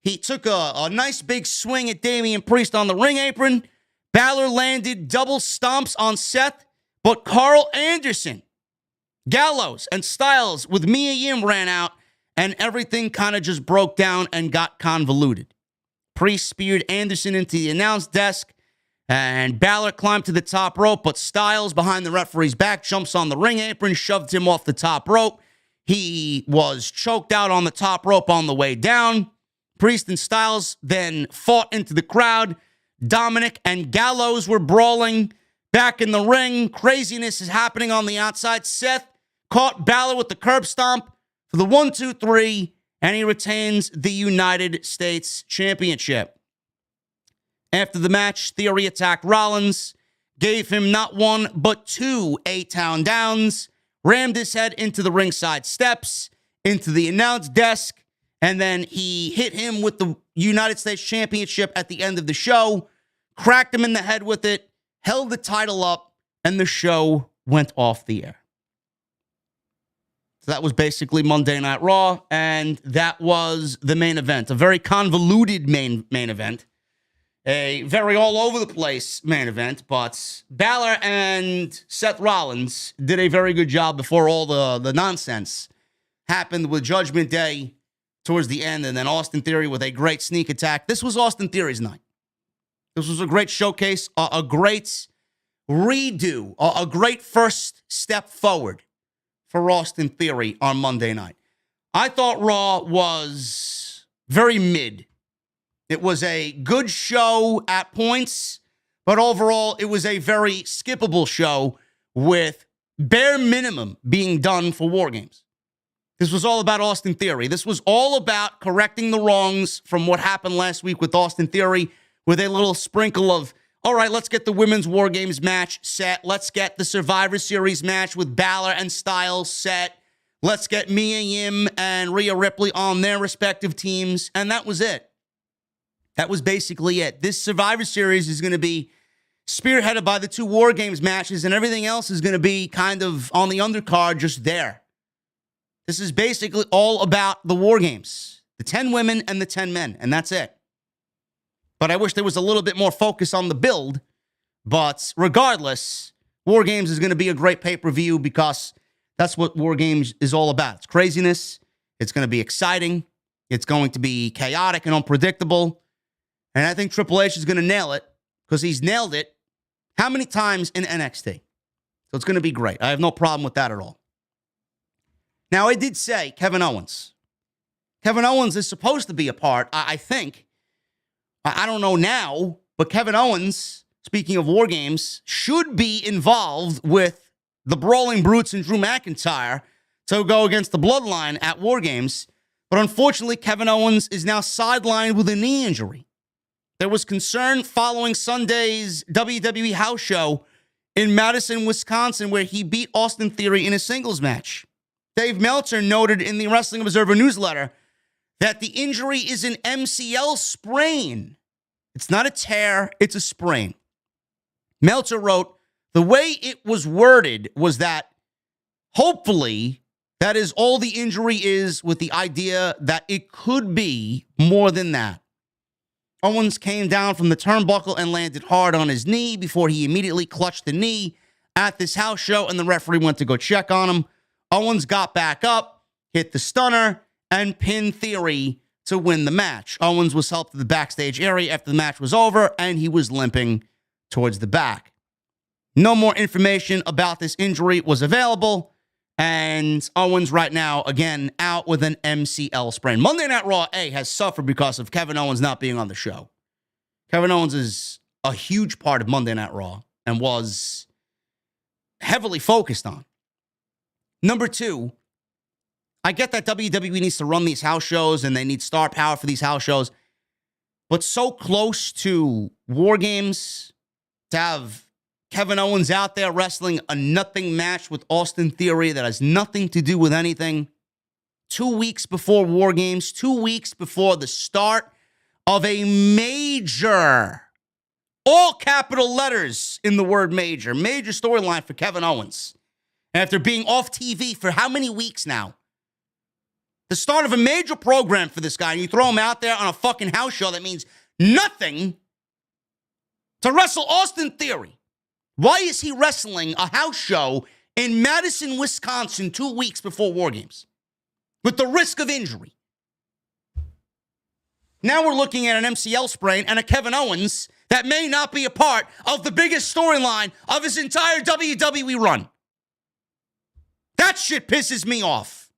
[SPEAKER 1] He took a nice big swing at Damian Priest on the ring apron. Balor landed double stomps on Seth, but Carl Anderson, Gallows, and Styles with Mia Yim ran out, and everything kind of just broke down and got convoluted. Priest speared Anderson into the announce desk, and Balor climbed to the top rope, but Styles, behind the referee's back, jumps on the ring apron, shoved him off the top rope. He was choked out on the top rope on the way down. Priest and Styles then fought into the crowd. Dominic and Gallows were brawling back in the ring. Craziness is happening on the outside. Seth caught Balor with the curb stomp for the 1, 2, 3, and he retains the United States Championship. After the match, Theory attacked Rollins, gave him not one, but 2 A-Town downs, rammed his head into the ringside steps, into the announce desk, and then he hit him with the United States Championship at the end of the show, cracked him in the head with it, held the title up, and the show went off the air. So that was basically Monday Night Raw, and that was the main event. A very convoluted main event. A very all-over-the-place main event, but Balor and Seth Rollins did a very good job before all the nonsense happened with Judgment Day towards the end, and then Austin Theory with a great sneak attack. This was Austin Theory's night. This was a great showcase, a great redo, a great first step forward for Austin Theory on Monday night. I thought Raw was very mid. It was a good show at points, but overall, it was a very skippable show with bare minimum being done for War Games. This was all about Austin Theory. This was all about correcting the wrongs from what happened last week with Austin Theory, with a little sprinkle of, all right, let's get the Women's War Games match set. Let's get the Survivor Series match with Balor and Styles set. Let's get Mia Yim and Rhea Ripley on their respective teams. And that was it. That was basically it. This Survivor Series is going to be spearheaded by the 2 War Games matches, and everything else is going to be kind of on the undercard just there. This is basically all about the War Games, the 10 women and the 10 men, and that's it. But I wish there was a little bit more focus on the build. But regardless, War Games is going to be a great pay-per-view because that's what War Games is all about. It's craziness. It's going to be exciting. It's going to be chaotic and unpredictable. And I think Triple H is going to nail it because he's nailed it how many times in NXT? So it's going to be great. I have no problem with that at all. Now, I did say Kevin Owens. Kevin Owens is supposed to be a part, I think. I don't know now, but Kevin Owens, speaking of War Games, should be involved with the Brawling Brutes and Drew McIntyre to go against the Bloodline at War Games. But unfortunately, Kevin Owens is now sidelined with a knee injury. There was concern following Sunday's WWE house show in Madison, Wisconsin, where he beat Austin Theory in a singles match. Dave Meltzer noted in the Wrestling Observer newsletter that the injury is an MCL sprain. It's not a tear, it's a sprain. Meltzer wrote, the way it was worded was that hopefully that is all the injury is, with the idea that it could be more than that. Owens came down from the turnbuckle and landed hard on his knee before he immediately clutched the knee at this house show, and the referee went to go check on him. Owens got back up, hit the stunner, and pinned Theory to win the match. Owens was helped to the backstage area after the match was over, and he was limping towards the back. No more information about this injury was available, and Owens right now, again, out with an MCL sprain. Monday Night Raw, has suffered because of Kevin Owens not being on the show. Kevin Owens is a huge part of Monday Night Raw and was heavily focused on. Number 2, I get that WWE needs to run these house shows and they need star power for these house shows, but so close to War Games, to have Kevin Owens out there wrestling a nothing match with Austin Theory that has nothing to do with anything, 2 weeks before War Games, 2 weeks before the start of a major, all capital letters in the word major storyline for Kevin Owens. After being off TV for how many weeks now? The start of a major program for this guy, and you throw him out there on a fucking house show that means nothing to wrestle Austin Theory. Why is he wrestling a house show in Madison, Wisconsin 2 weeks before War Games with the risk of injury? Now we're looking at an MCL sprain and a Kevin Owens that may not be a part of the biggest storyline of his entire WWE run. That shit pisses me off.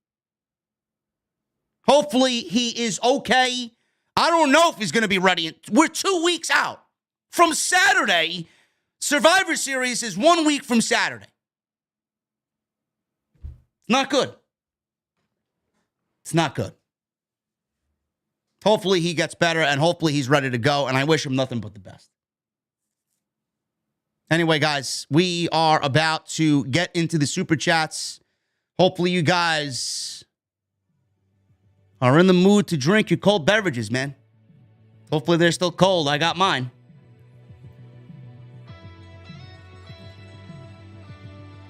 [SPEAKER 1] Hopefully he is okay. I don't know if he's going to be ready. We're 2 weeks out from Saturday. Survivor Series is 1 week from Saturday. Not good. It's not good. Hopefully he gets better, and hopefully he's ready to go, and I wish him nothing but the best. Anyway, guys, we are about to get into the Super Chats. Hopefully you guys are in the mood to drink your cold beverages, man. Hopefully they're still cold. I got mine.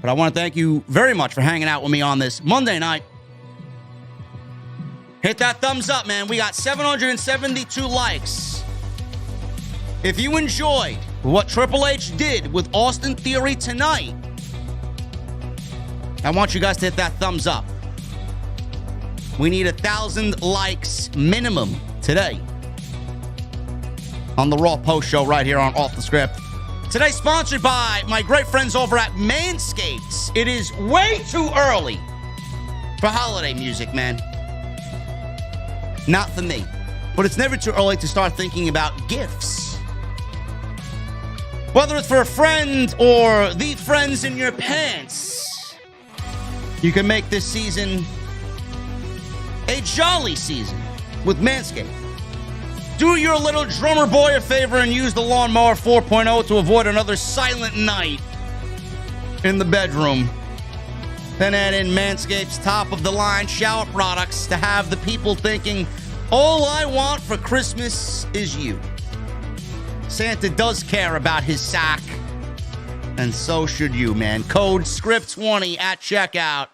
[SPEAKER 1] But I want to thank you very much for hanging out with me on this Monday night. Hit that thumbs up, man. We got 772 likes. If you enjoyed what Triple H did with Austin Theory tonight, I want you guys to hit that thumbs up. We need 1,000 likes minimum today on the Raw Post Show right here on Off the Script. Today sponsored by my great friends over at Manscaped. It is way too early for holiday music, man. Not for me. But it's never too early to start thinking about gifts. Whether it's for a friend or the friends in your pants, you can make this season a jolly season with Manscaped. Do your little drummer boy a favor and use the Lawnmower 4.0 to avoid another silent night in the bedroom. Then add in Manscaped's top-of-the-line shower products to have the people thinking, all I want for Christmas is you. Santa does care about his sack, and so should you, man. Code SCRIPT20 at checkout.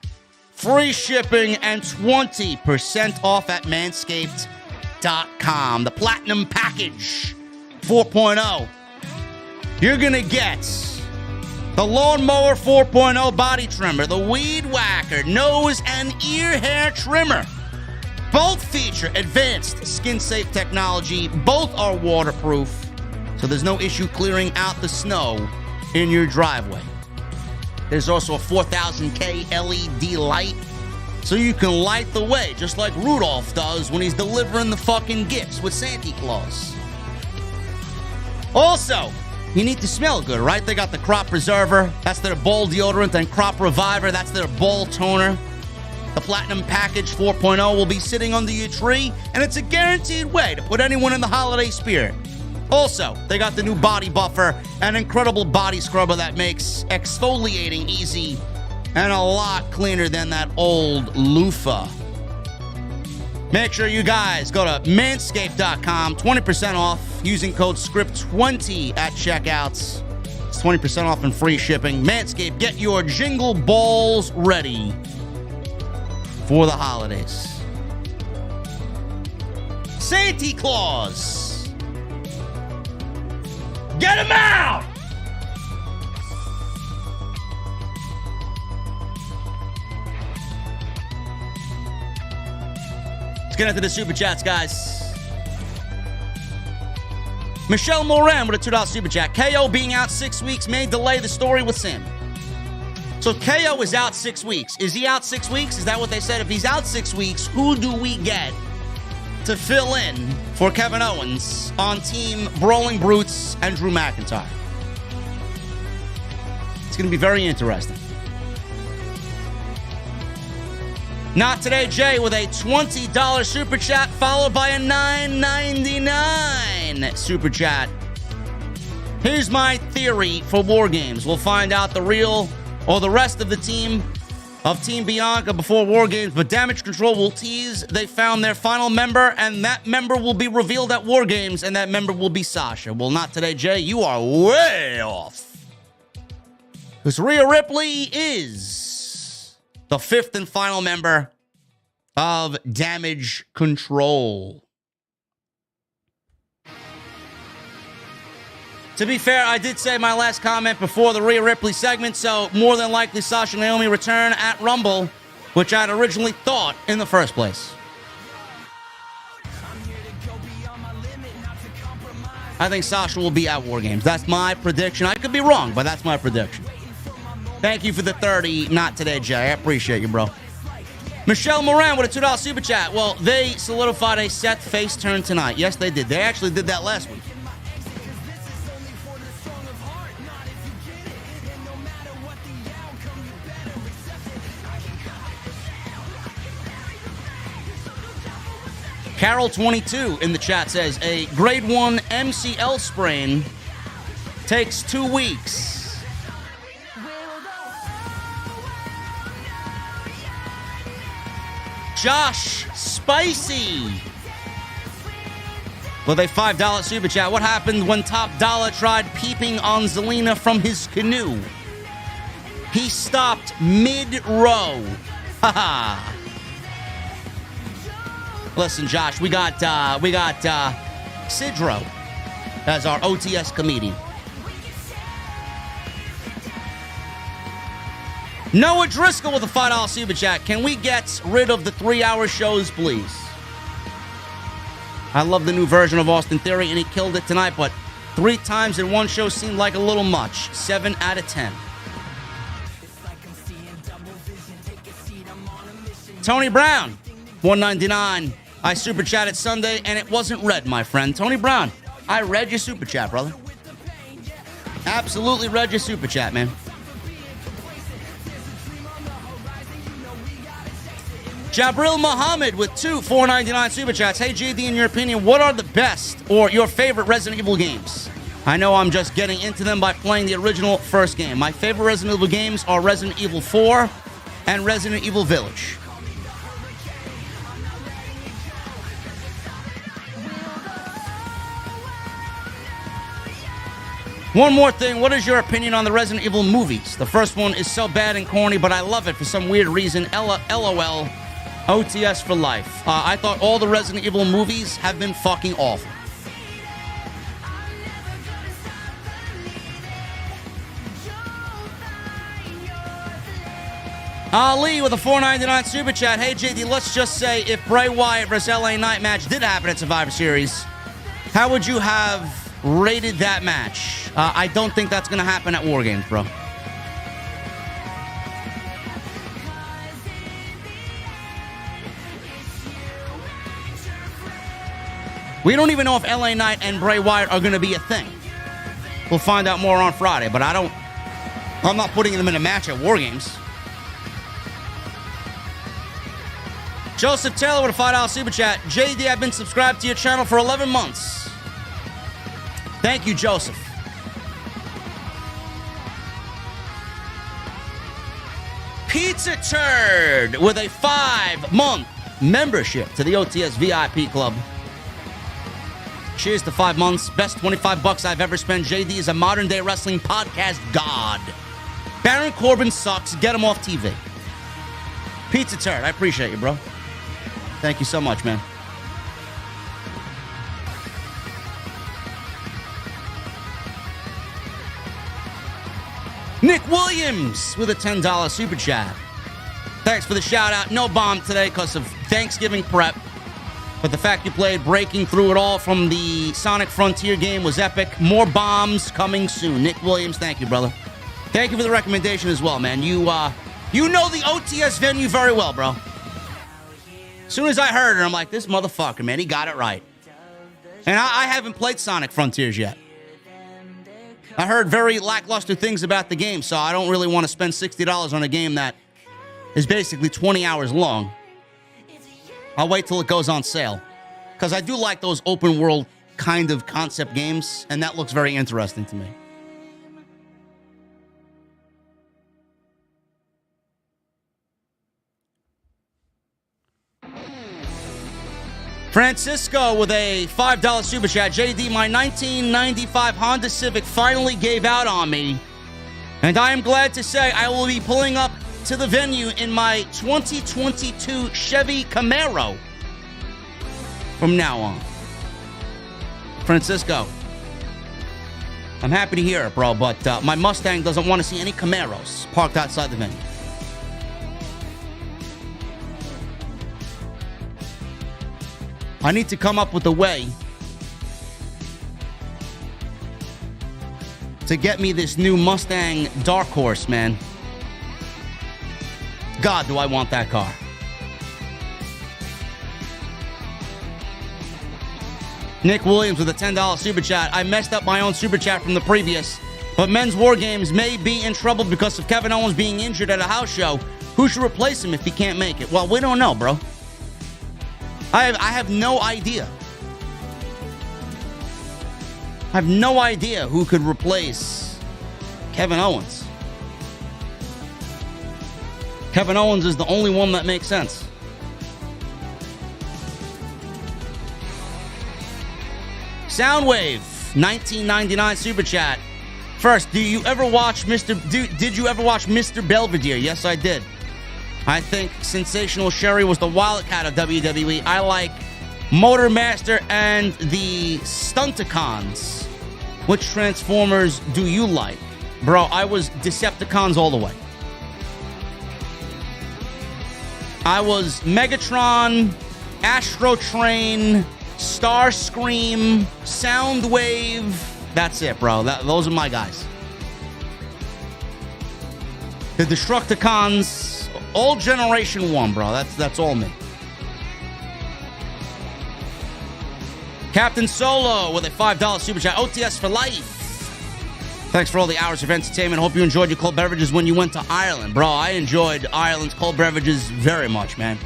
[SPEAKER 1] Free shipping and 20% off at Manscaped.com. The Platinum Package 4.0. You're going to get the Lawnmower 4.0 body trimmer, the Weed Whacker nose and ear hair trimmer. Both feature advanced skin-safe technology. Both are waterproof, so there's no issue clearing out the snow in your driveway. There's also a 4000K LED light, so you can light the way, just like Rudolph does when he's delivering the fucking gifts with Santa Claus. Also, you need to smell good, right? They got the Crop Preserver. That's their ball deodorant. And Crop Reviver. That's their ball toner. The Platinum Package 4.0 will be sitting under your tree, and it's a guaranteed way to put anyone in the holiday spirit. Also, they got the new Body Buffer, an incredible body scrubber that makes exfoliating easy and a lot cleaner than that old loofah. Make sure you guys go to manscaped.com, 20% off using code SCRIPT20 at checkouts. It's 20% off and free shipping. Manscaped, get your jingle balls ready for the holidays. Santa Claus, get him out! Let's get into the Super Chats, guys. Michelle Moran with a $2 Super Chat. KO being out 6 weeks may delay the story with Sam. So KO is out 6 weeks. Is he out 6 weeks? Is that what they said? If he's out 6 weeks, who do we get to fill in for Kevin Owens on Team Brawling Brutes and Drew McIntyre? It's going to be very interesting. Not Today Jay with a $20 Super Chat, followed by a $9.99 Super Chat. Here's my theory for War Games. We'll find out the real or the rest of the team of Team Bianca before War Games, but Damage Control will tease they found their final member, and that member will be revealed at War Games, and that member will be Sasha. Well, Not Today Jay, you are way off. Because Rhea Ripley is the fifth and final member of Damage Control. To be fair, I did say my last comment before the Rhea Ripley segment, so more than likely Sasha and Naomi return at Rumble, which I had originally thought in the first place. I think Sasha will be at War Games. That's my prediction. I could be wrong, but that's my prediction. Thank you for the 30, not today, Jay. I appreciate you, bro. Michelle Moran with a $2 super chat. Well, they solidified a Seth face turn tonight. Yes, they did. They actually did that last week. Carol22 in the chat says, a grade 1 MCL sprain takes 2 weeks. Josh Spicy with a $5 super chat. What happened when Top Dollar tried peeping on Zelina from his canoe? He stopped mid-row. Haha. Listen, Josh, we got Sidro as our OTS comedian. Noah Driscoll with a $5 super chat. Can we get rid of the 3-hour shows, please? I love the new version of Austin Theory, and he killed it tonight, but 3 times in one show seemed like a little much. 7 out of 10. Tony Brown, $1.99. I super chatted Sunday and it wasn't read, my friend. Tony Brown, I read your super chat, brother. Absolutely read your super chat, man. Jabril Muhammad with 2 $4.99 super chats. Hey, JD, in your opinion, what are the best or your favorite Resident Evil games? I know I'm just getting into them by playing the original first game. My favorite Resident Evil games are Resident Evil 4 and Resident Evil Village. One more thing, what is your opinion on the Resident Evil movies? The first one is so bad and corny, but I love it for some weird reason. LOL, OTS for life. I thought all the Resident Evil movies have been fucking awful. Ali with a $4.99 super chat. Hey, JD, let's just say if Bray Wyatt vs. LA Knight match did happen at Survivor Series, how would you have rated that match? I don't think that's going to happen at War Games, bro. We don't even know if LA Knight and Bray Wyatt are going to be a thing. We'll find out more on Friday, but I'm not putting them in a match at War Games. Joseph Taylor with a $5 super chat. JD, I've been subscribed to your channel for 11 months. Thank you, Joseph. Pizza Turd with a 5-month membership to the OTS VIP Club. Cheers to 5 months. Best $25 I've ever spent. JD is a modern day wrestling podcast god. Baron Corbin sucks. Get him off TV. Pizza Turd, I appreciate you, bro. Thank you so much, man. Nick Williams with a $10 super chat. Thanks for the shout out. No bomb today because of Thanksgiving prep. But the fact you played Breaking Through It All from the Sonic Frontier game was epic. More bombs coming soon. Nick Williams, thank you, brother. Thank you for the recommendation as well, man. You know the OTS venue very well, bro. As soon as I heard it, I'm like, this motherfucker, man, he got it right. And I haven't played Sonic Frontiers yet. I heard very lackluster things about the game, so I don't really want to spend $60 on a game that is basically 20 hours long. I'll wait till it goes on sale. Because I do like those open world kind of concept games, and that looks very interesting to me. Francisco with a $5 super chat. JD, my 1995 Honda Civic finally gave out on me. And I am glad to say I will be pulling up to the venue in my 2022 Chevy Camaro from now on. Francisco, I'm happy to hear it, bro, but my Mustang doesn't want to see any Camaros parked outside the venue. I need to come up with a way to get me this new Mustang Dark Horse, man. God, do I want that car. Nick Williams with a $10 super chat. I messed up my own super chat from the previous, but Men's War Games may be in trouble because of Kevin Owens being injured at a house show. Who should replace him if he can't make it? Well, we don't know, bro. I have no idea. I have no idea who could replace Kevin Owens. Kevin Owens is the only one that makes sense. Soundwave, 1999 super chat. First, did you ever watch Mr. Belvedere? Yes, I did. I think Sensational Sherry was the wildcat of WWE. I like Motormaster and the Stunticons. Which Transformers do you like? Bro, I was Decepticons all the way. I was Megatron, Astro Train, Starscream, Soundwave. That's it, bro. Those are my guys. The Destructicons, all Generation 1, bro. That's all me. Captain Solo with a $5 super chat. OTS for life. Thanks for all the hours of entertainment. Hope you enjoyed your cold beverages when you went to Ireland. Bro, I enjoyed Ireland's cold beverages very much, man.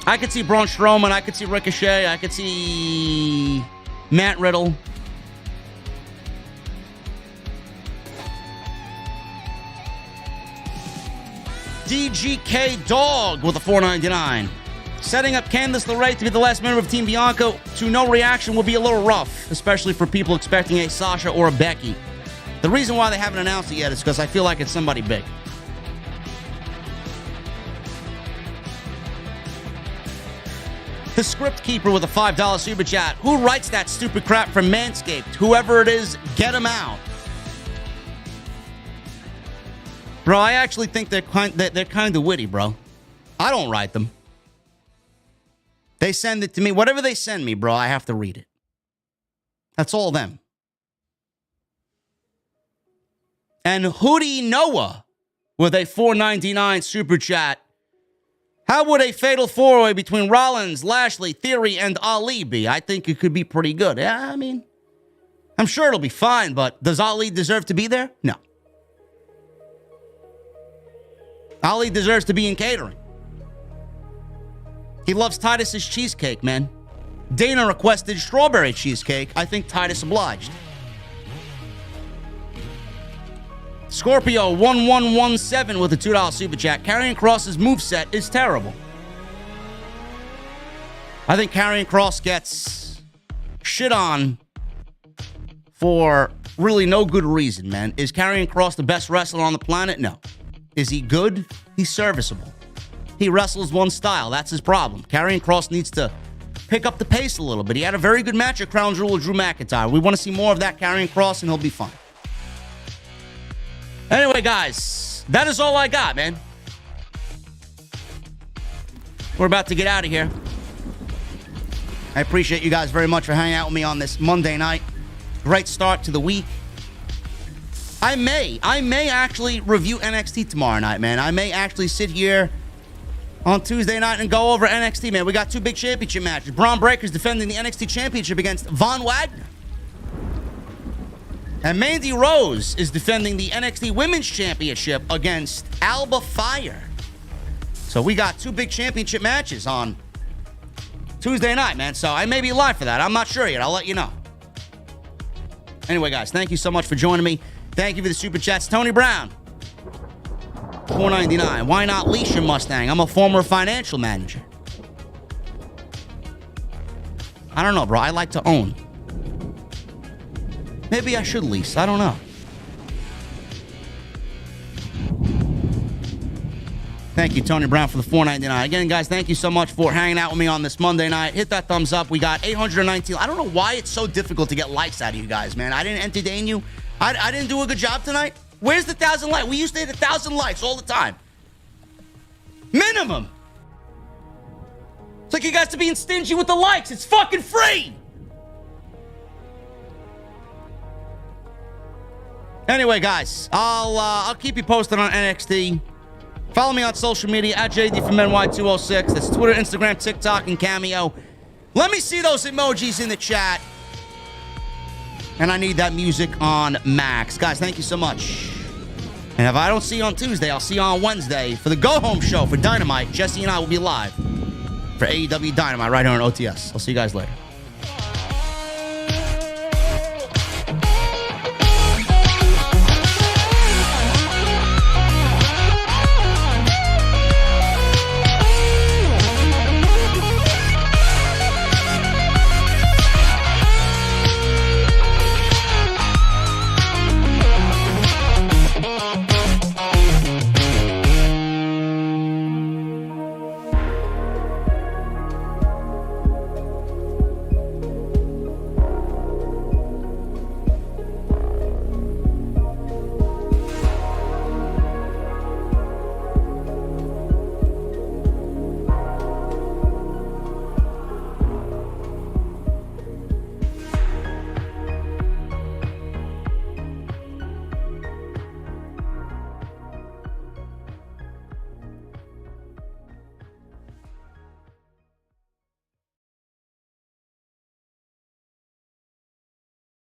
[SPEAKER 1] I could see Braun Strowman. I could see Ricochet. I could see Matt Riddle. DGK Dog with a $4.99. Setting up Candice LeRae to be the last member of Team Bianca to no reaction will be a little rough, especially for people expecting a Sasha or a Becky. The reason why they haven't announced it yet is because I feel like it's somebody big. The Script Keeper with a $5 super chat. Who writes that stupid crap from Manscaped? Whoever it is, get him out. Bro, I actually think they're kind of witty, bro. I don't write them. They send it to me. Whatever they send me, bro, I have to read it. That's all them. And Hoodie Noah with a $4.99 super chat. How would a fatal four-way between Rollins, Lashley, Theory, and Ali be? I think it could be pretty good. Yeah, I mean, I'm sure it'll be fine, but does Ali deserve to be there? No. Ali deserves to be in catering. He loves Titus's cheesecake, man. Dana requested strawberry cheesecake. I think Titus obliged. Scorpio 1117 with a $2 super chat. Karrion Kross's moveset is terrible. I think Karrion Kross gets shit on for really no good reason, man. Is Karrion Kross the best wrestler on the planet? No. Is he good? He's serviceable. He wrestles one style. That's his problem. Karrion Kross needs to pick up the pace a little bit. He had a very good match at Crown Jewel with Drew McIntyre. We want to see more of that Karrion Kross, and he'll be fine. Anyway, guys, that is all I got, man. We're about to get out of here. I appreciate you guys very much for hanging out with me on this Monday night. Great start to the week. I may actually review NXT tomorrow night, man. I may actually sit here on Tuesday night and go over NXT, man. We got two big championship matches. Braun Breaker's defending the NXT championship against Von Wagner. And Mandy Rose is defending the NXT Women's Championship against Alba Fire. So we got two big championship matches on Tuesday night, man. So I may be live for that. I'm not sure yet. I'll let you know. Anyway, guys, thank you so much for joining me. Thank you for the super chats. Tony Brown, $4.99. Why not lease your Mustang? I'm a former financial manager. I don't know, bro. I like to own. Maybe I should lease. I don't know. Thank you, Tony Brown, for the $4.99. Again, guys, thank you so much for hanging out with me on this Monday night. Hit that thumbs up. We got 819. I don't know why it's so difficult to get likes out of you guys, man. I didn't entertain you. I didn't do a good job tonight. Where's the 1,000 likes? We used to hit 1,000 likes all the time. Minimum. It's like you guys are being stingy with the likes. It's fucking free. Anyway, guys, I'll keep you posted on NXT. Follow me on social media at JDfromNY206. That's Twitter, Instagram, TikTok, and Cameo. Let me see those emojis in the chat. And I need that music on max. Guys, thank you so much. And if I don't see you on Tuesday, I'll see you on Wednesday for the go-home show for Dynamite. Jesse and I will be live for AEW Dynamite right here on OTS. I'll see you guys later.